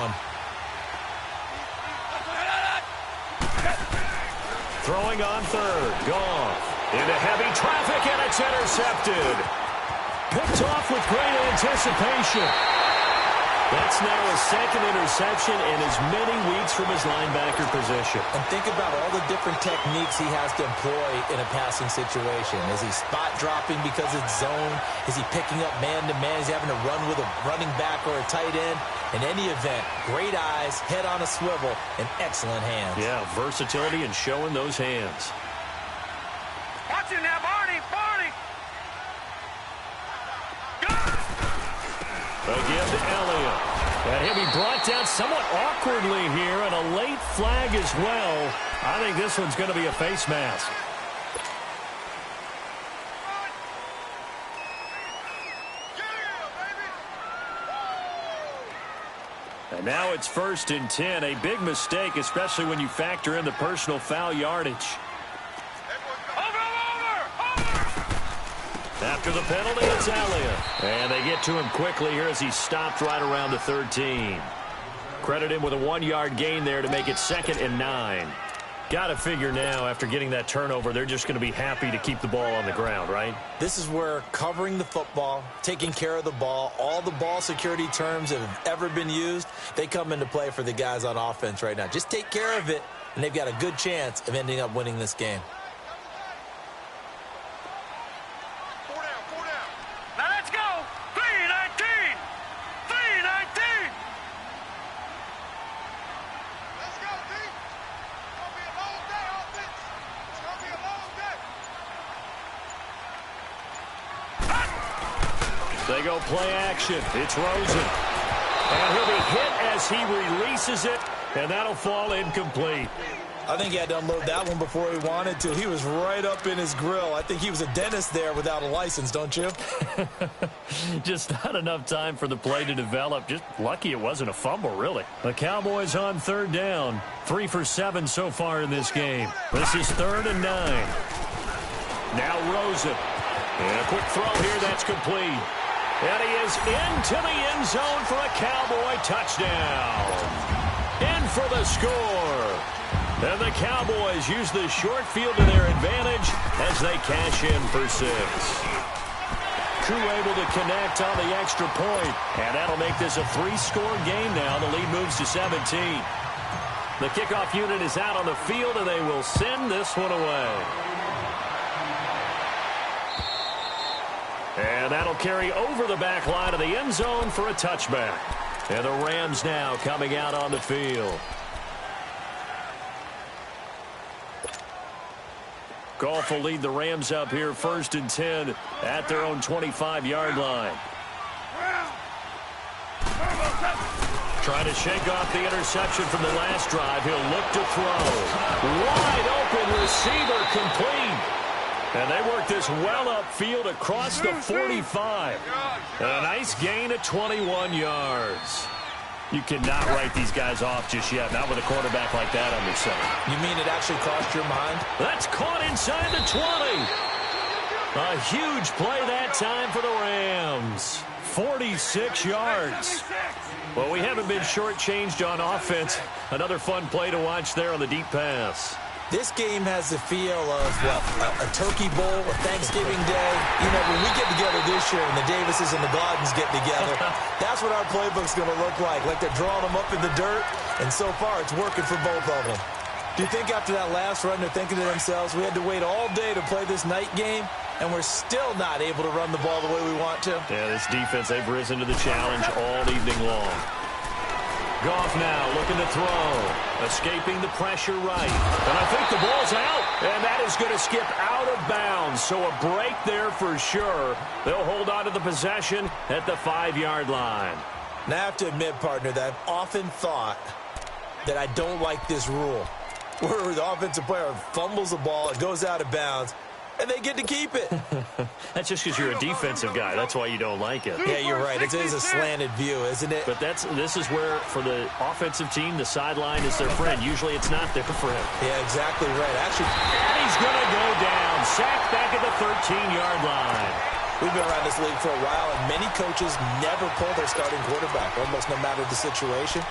Throwing on third. Goff into heavy traffic, and it's intercepted. Picked off with great anticipation. That's now a second interception in as many weeks from his linebacker position. And think about all the different techniques he has to employ in a passing situation. Is he spot dropping because it's zone? Is he picking up man-to-man? Is he having to run with a running back or a tight end? In any event, great eyes, head on a swivel, and excellent hands. Yeah, versatility and showing those hands. Watch it now, Barney! Barney! Again to Elliott. And he'll be brought down somewhat awkwardly here, and a late flag as well. I think this one's going to be a face mask. And now it's 1st and 10. A big mistake, especially when you factor in the personal foul yardage. After the penalty, it's Elliott. And they get to him quickly here as he stopped right around the 13. Credit him with a 1-yard gain there to make it 2nd and 9. Got to figure now, after getting that turnover, they're just going to be happy to keep the ball on the ground, right? This is where covering the football, taking care of the ball, all the ball security terms that have ever been used, they come into play for the guys on offense right now. Just take care of it, and they've got a good chance of ending up winning this game. They go play action. It's Rosen. And he'll be hit as he releases it, and that'll fall incomplete. I think he had to unload that one before he wanted to. He was right up in his grill. I think he was a dentist there without a license, don't you? Just not enough time for the play to develop. Just lucky it wasn't a fumble, really. The Cowboys on 3rd down. 3 for 7 so far in this game. This is 3rd and 9. Now Rosen. And a quick throw here, that's complete. And he is into the end zone for a Cowboy touchdown. In for the score. And the Cowboys use the short field to their advantage as they cash in for 6. Crew able to connect on the extra point. And that'll make this a 3-score game now. The lead moves to 17. The kickoff unit is out on the field, and they will send this one away. And that'll carry over the back line of the end zone for a touchback. And the Rams now coming out on the field. Goff will lead the Rams up here 1st and 10 at their own 25-yard line. Trying to shake off the interception from the last drive. He'll look to throw. Wide open receiver complete. And they work this well upfield across the 45. And a nice gain of 21 yards. You cannot write these guys off just yet, not with a quarterback like that under center. You mean it actually crossed your mind? That's caught inside the 20. A huge play that time for the Rams. 46 yards. Well, we haven't been shortchanged on offense. Another fun play to watch there on the deep pass. This game has the feel of, what, a turkey bowl, a Thanksgiving day. You know, when we get together this year and the Davises and the Gladens get together, that's what our playbook's going to look like they're drawing them up in the dirt, and so far it's working for both of them. Do you think after that last run they're thinking to themselves, we had to wait all day to play this night game, and we're still not able to run the ball the way we want to? Yeah, this defense, they've risen to the challenge all evening long. Goff now looking to throw. Escaping the pressure right. And I think the ball's out. And that is going to skip out of bounds. So a break there for sure. They'll hold on to the possession at the 5-yard line. Now I have to admit, partner, that I've often thought that I don't like this rule. Where the offensive player fumbles the ball, it goes out of bounds, and they get to keep it. That's just because you're a defensive guy. That's why you don't like it. Yeah, you're right. It is a slanted view, isn't it? But this is where, for the offensive team, the sideline is their friend. Usually it's not their friend. Yeah, exactly right. Actually, and he's going to go down. Sacked back at the 13-yard line. We've been around this league for a while, and many coaches never pull their starting quarterback, almost no matter the situation.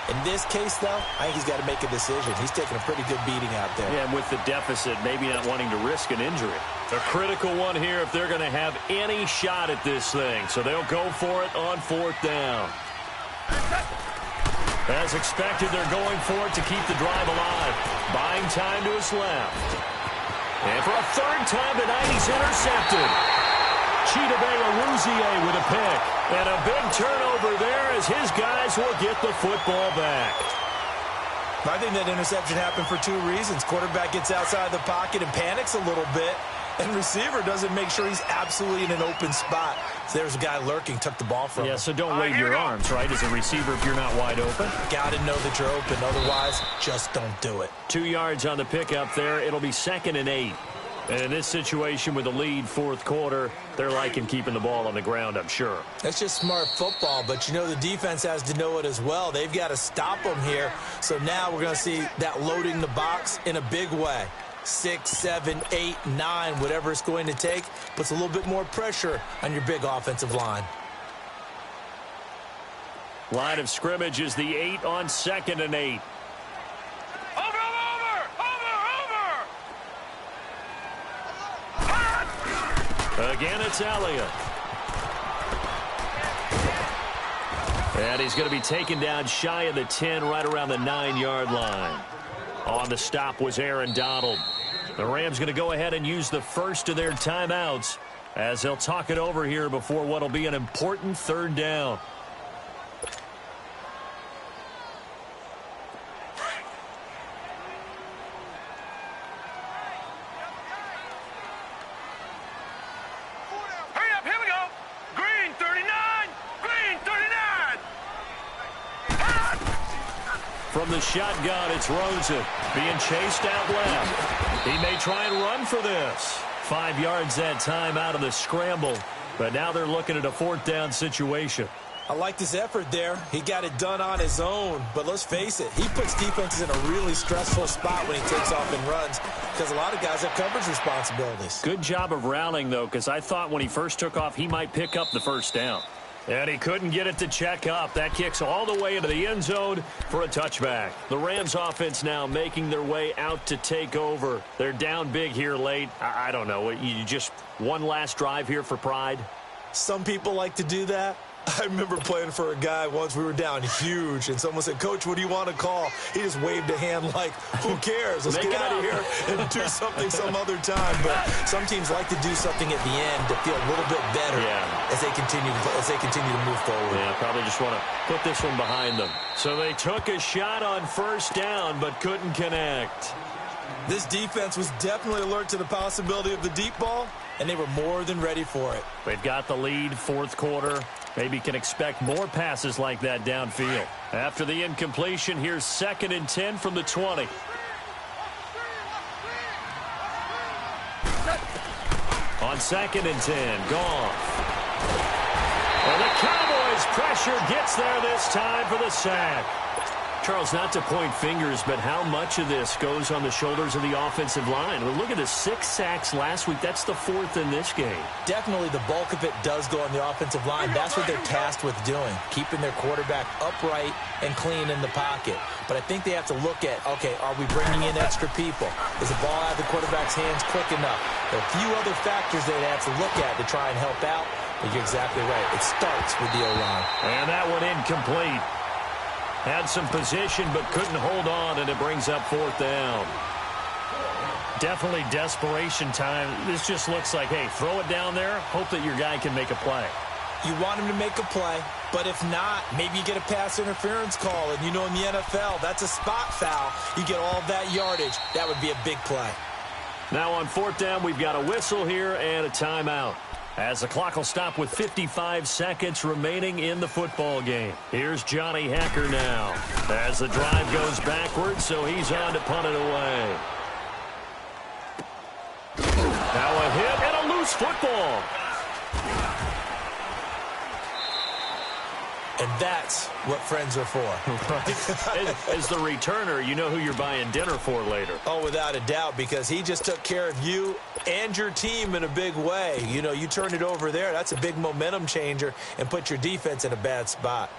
In this case, though, I think he's got to make a decision. He's taking a pretty good beating out there. Yeah, and with the deficit, maybe not wanting to risk an injury. A critical one here if they're going to have any shot at this thing. So they'll go for it on 4th down. As expected, they're going for it to keep the drive alive. Buying time to his left. And for a 3rd time tonight, he's intercepted. Chidobe with a pick. And a big turnover there as his guys will get the football back. I think that interception happened for 2 reasons. Quarterback gets outside the pocket and panics a little bit. And receiver doesn't make sure he's absolutely in an open spot. So there's a guy lurking, took the ball from him. Yeah, so don't wave your arms, right, as a receiver if you're not wide open. Got to know that you're open. Otherwise, just don't do it. 2 yards on the pickup there. It'll be 2nd and 8. And in this situation with the lead 4th quarter, they're liking keeping the ball on the ground, I'm sure. That's just smart football, but you know the defense has to know it as well. They've got to stop them here. So now we're going to see that loading the box in a big way. 6, 7, 8, 9, whatever it's going to take, puts a little bit more pressure on your big offensive line. Line of scrimmage is the 8 on 2nd and 8. Again, it's Elliott. And he's going to be taken down shy of the 10, right around the 9-yard line. On the stop was Aaron Donald. The Rams going to go ahead and use the first of their timeouts as they'll talk it over here before what will be an important 3rd down. From the shotgun, it's Rosen being chased out left. He may try and run for this. 5 yards that time out of the scramble. But now they're looking at a 4th down situation. I like his effort there. He got it done on his own. But let's face it, he puts defenses in a really stressful spot when he takes off and runs because a lot of guys have coverage responsibilities. Good job of rallying, though, because I thought when he first took off, he might pick up the 1st down. And he couldn't get it to check up. That kicks all the way into the end zone for a touchback. The Rams offense now making their way out to take over. They're down big here late. I don't know. You just one last drive here for pride? Some people like to do that. I remember playing for a guy once. We were down huge, and someone said, "Coach, what do you want to call?" He just waved a hand like, who cares? Let's get out of here and do something some other time. But some teams like to do something at the end to feel a little bit better as they continue to move forward. Yeah, probably just want to put this one behind them. So they took a shot on 1st down but couldn't connect. This defense was definitely alert to the possibility of the deep ball, and they were more than ready for it. They've got the lead, 4th quarter. Maybe can expect more passes like that downfield. After the incompletion, here's 2nd and 10 from the 20. On 2nd and 10, Goff. And the Cowboys' pressure gets there this time for the sack. Charles, not to point fingers, but how much of this goes on the shoulders of the offensive line? Well, look at the 6 sacks last week. That's the 4th in this game. Definitely the bulk of it does go on the offensive line. That's what they're tasked with doing, keeping their quarterback upright and clean in the pocket. But I think they have to look at, okay, are we bringing in extra people? Is the ball out of the quarterback's hands quick enough? There are a few other factors they have to look at to try and help out. But you're exactly right. It starts with the O-line. And that one incomplete. Had some position but couldn't hold on, and it brings up 4th down. Definitely desperation time. This just looks like, hey, throw it down there, hope that your guy can make a play. You want him to make a play, but if not, maybe you get a pass interference call. And you know in the NFL, that's a spot foul. You get all of that yardage. That would be a big play. Now on 4th down, we've got a whistle here and a timeout, as the clock will stop with 55 seconds remaining in the football game. Here's Johnny Hacker now as the drive goes backwards, so he's on to punt it away. Now a hit and a loose football. And that's what friends are for. As the returner, you know who you're buying dinner for later. Oh, without a doubt, because he just took care of you and your team in a big way. You know, you turned it over there. That's a big momentum changer and put your defense in a bad spot.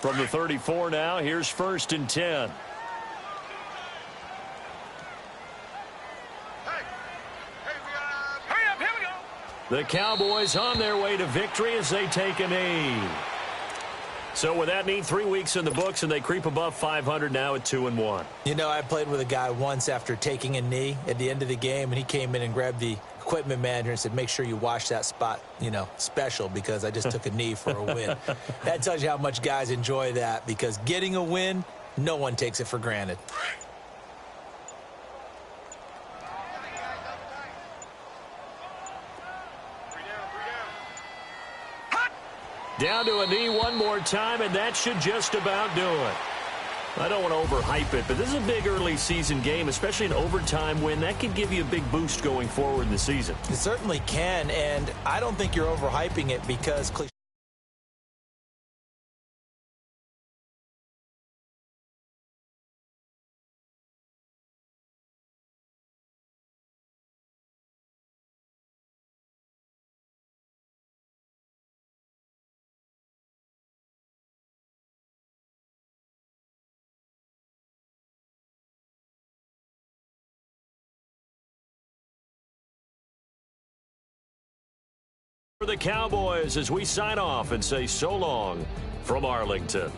From the 34 now, here's 1st and 10. Hurry up, here we go. The Cowboys on their way to victory as they take a knee. So with that knee, 3 weeks in the books, and they creep above 500 now at 2-1. You know, I played with a guy once after taking a knee at the end of the game, and he came in and grabbed the equipment manager and said, make sure you wash that spot, you know, special, because I just took a knee for a win. That tells you how much guys enjoy that, because getting a win, no one takes it for granted. Down to a knee one more time, and that should just about do it. I don't want to overhype it, but this is a big early season game, especially an overtime win. That could give you a big boost going forward in the season. It certainly can, and I don't think you're overhyping it, because For the Cowboys as we sign off and say so long from Arlington.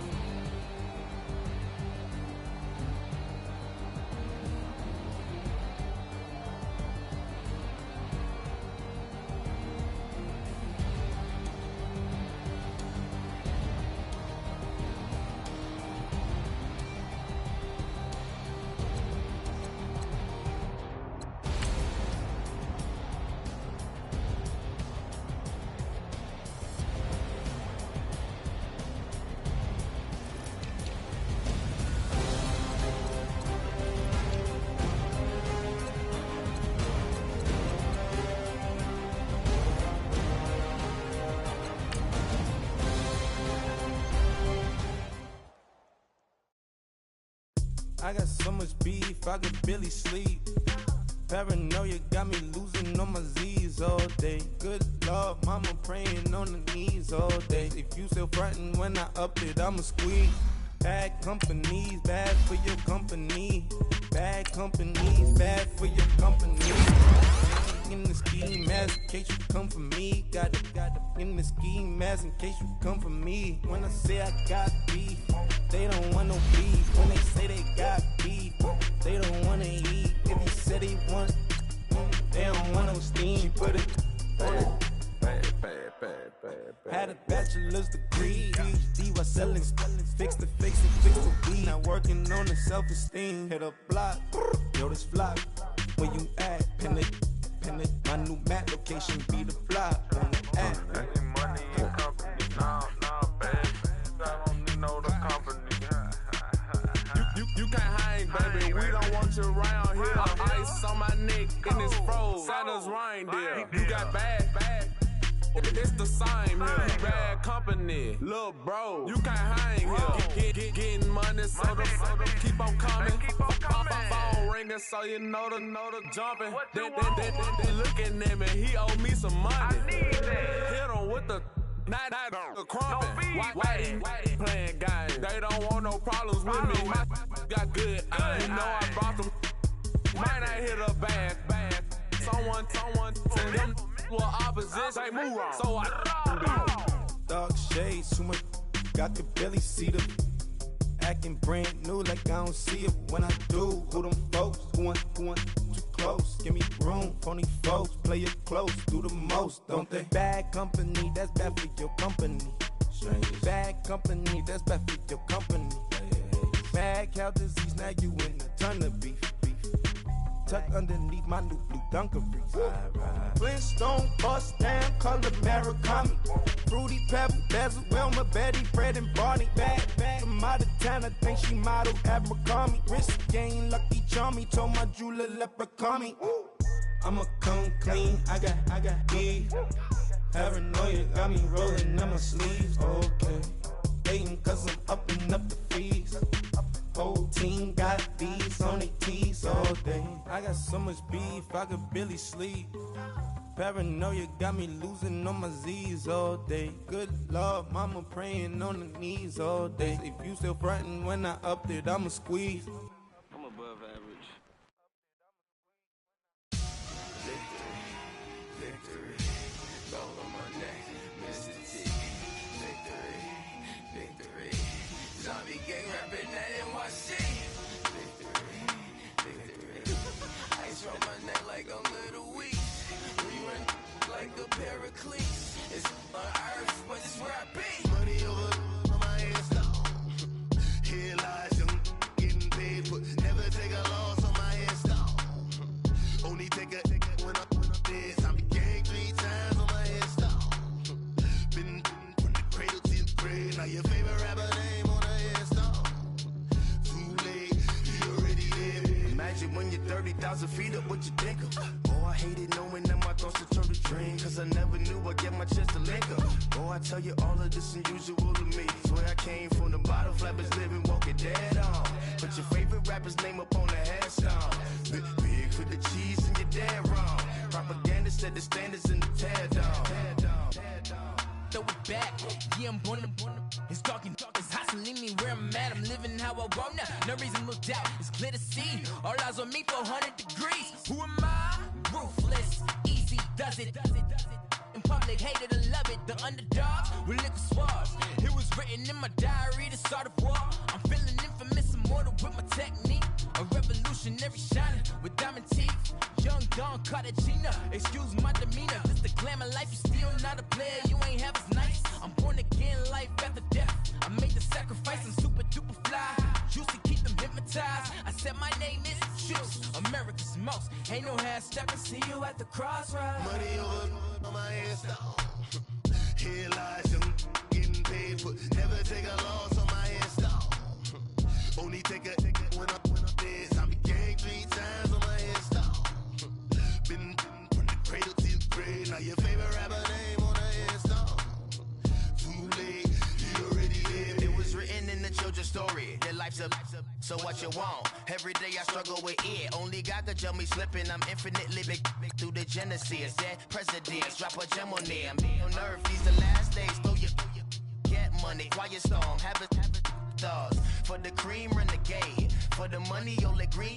I got so much beef, I could barely sleep. Paranoia got me losing on my Z's all day. Good Lord, mama praying on the knees all day. If you still frontin' when I up it, I'ma squeeze. Bad companies, bad for your company. Bad companies, bad for your company. In the ski mask in case you come for me. Got it in the ski mask in case you come for me. When I say I got beef, they don't want no beef. When they say they got beef, they don't want to eat. If you said they want, they don't want no steam. She put it on it. Had a bachelor's degree, PhD while selling, fix the weed. Now working on the self-esteem. Hit a block, yo this flop. Where you at? Pin it. My new map location be the flop on the app. Money and company, nah, baby. I don't need no the company. You can't hang, baby. We don't want you around here. Ice on my neck in this froze. Santa's reindeer. You got bad. It's the same here. Bad company, little bro. You can't hang here. Getting money, so the keep on coming. Phone ringing, so you know the jumping. They looking at me. He owe me some money. Hit him with the not the crumping. Why playing games? They don't want no problems with me. My got good. I know I brought them. Might not hit a bag. Someone send them. Well, opposition, they move on. So I Dog shades, too much. Got the belly see the acting brand new like I don't see it when I do. Who them folks? Who want too close? Give me room, phony folks. Play it close, do the most, don't they? Bad company, that's bad for your company. Bad company, that's bad for your company. Bad cow disease, now you in a ton of beef. Tuck underneath my new blue dungarees. Flintstone, bust down, color Murakami. Fruity Pebble, Basil, Wilma, Betty, Fred, and Barney. Bad from out of town, I think she modeled Abercrombie. Wrist game, Lucky Charmy, told my jeweler leprechaun me. I'ma come clean, I got beef. Paranoia got me rolling in my sleeves, okay. Hating cause I'm upping up the fees. whole team got these on their tees all day. I got so much beef, I could barely sleep. Paranoia got me losing on my Z's all day. Good Lord, mama praying on the knees all day. If you still frontin' when I upped it, I'ma squeeze. I'm above average. Victory, gold on my neck, Mr. T. Victory, zombie gang rapping that NYC. Victory, ice from my neck like I'm Little Weak. We run like a Pericles. It's on earth, but it's where I be. Money over on my hands down. Here lies young, getting paid, but never take a loss on my hands down. Only take a when I'm dead. I be gang 3 times on my hands down. Been from the cradle to the grave. Now your favorite rapper name on the hands down. Too late, you already there. Imagine when you're 30,000 feet up, what you think of? Oh, I hated knowing that my thoughts would turn to dream. Cause I never knew I'd get my chance to link up. Oh, I tell you all of this unusual to me. Swear I came from the bottom, flappers living, walking dead on. Put your favorite rapper's name up on the headstone. Big for the cheese and you're dead wrong. Propaganda set the standards in the tear down. Throw it back, yeah, I'm born. It's talking, it's hustling me where I'm at. I'm living how I want now. No reason to doubt, it's clear to see. All eyes on me, 400 degrees. Who am I? Ruthless, easy, does it. In public, hated or love it. The underdogs with liquor swabs. It was written in my diary, the start of war. I'm feeling infamous, immortal with my technique. A revolutionary shining with diamond teeth. Young Don Cartagena, excuse my demeanor. This the glamour life, you still not a player. You ain't half as nice. I'm born again, life after death. I made the sacrifice, I'm super duper fly. Used to keep them hypnotized. I said my name is Juice, America's most. Ain't no half step, I see you at the crossroads. Money over on my hands down. Here lies young, getting paid, but never take a loss on my hands down. Only take a when I'm dead. I be gang 3 times on my hands down. Been from the cradle to the grave. Now your favorite rapper name on the hands down. Too late, you already there. It was written in the children's story. Their life's a so what you want? Every day I struggle with it. Only God could tell me slipping. I'm infinitely big through the genesis. Dead presidents drop a gem on them. On earth, these the last days. Throw your get money. Quiet storm. Have a thoughts. For the cream renegade. For the money, you'll green.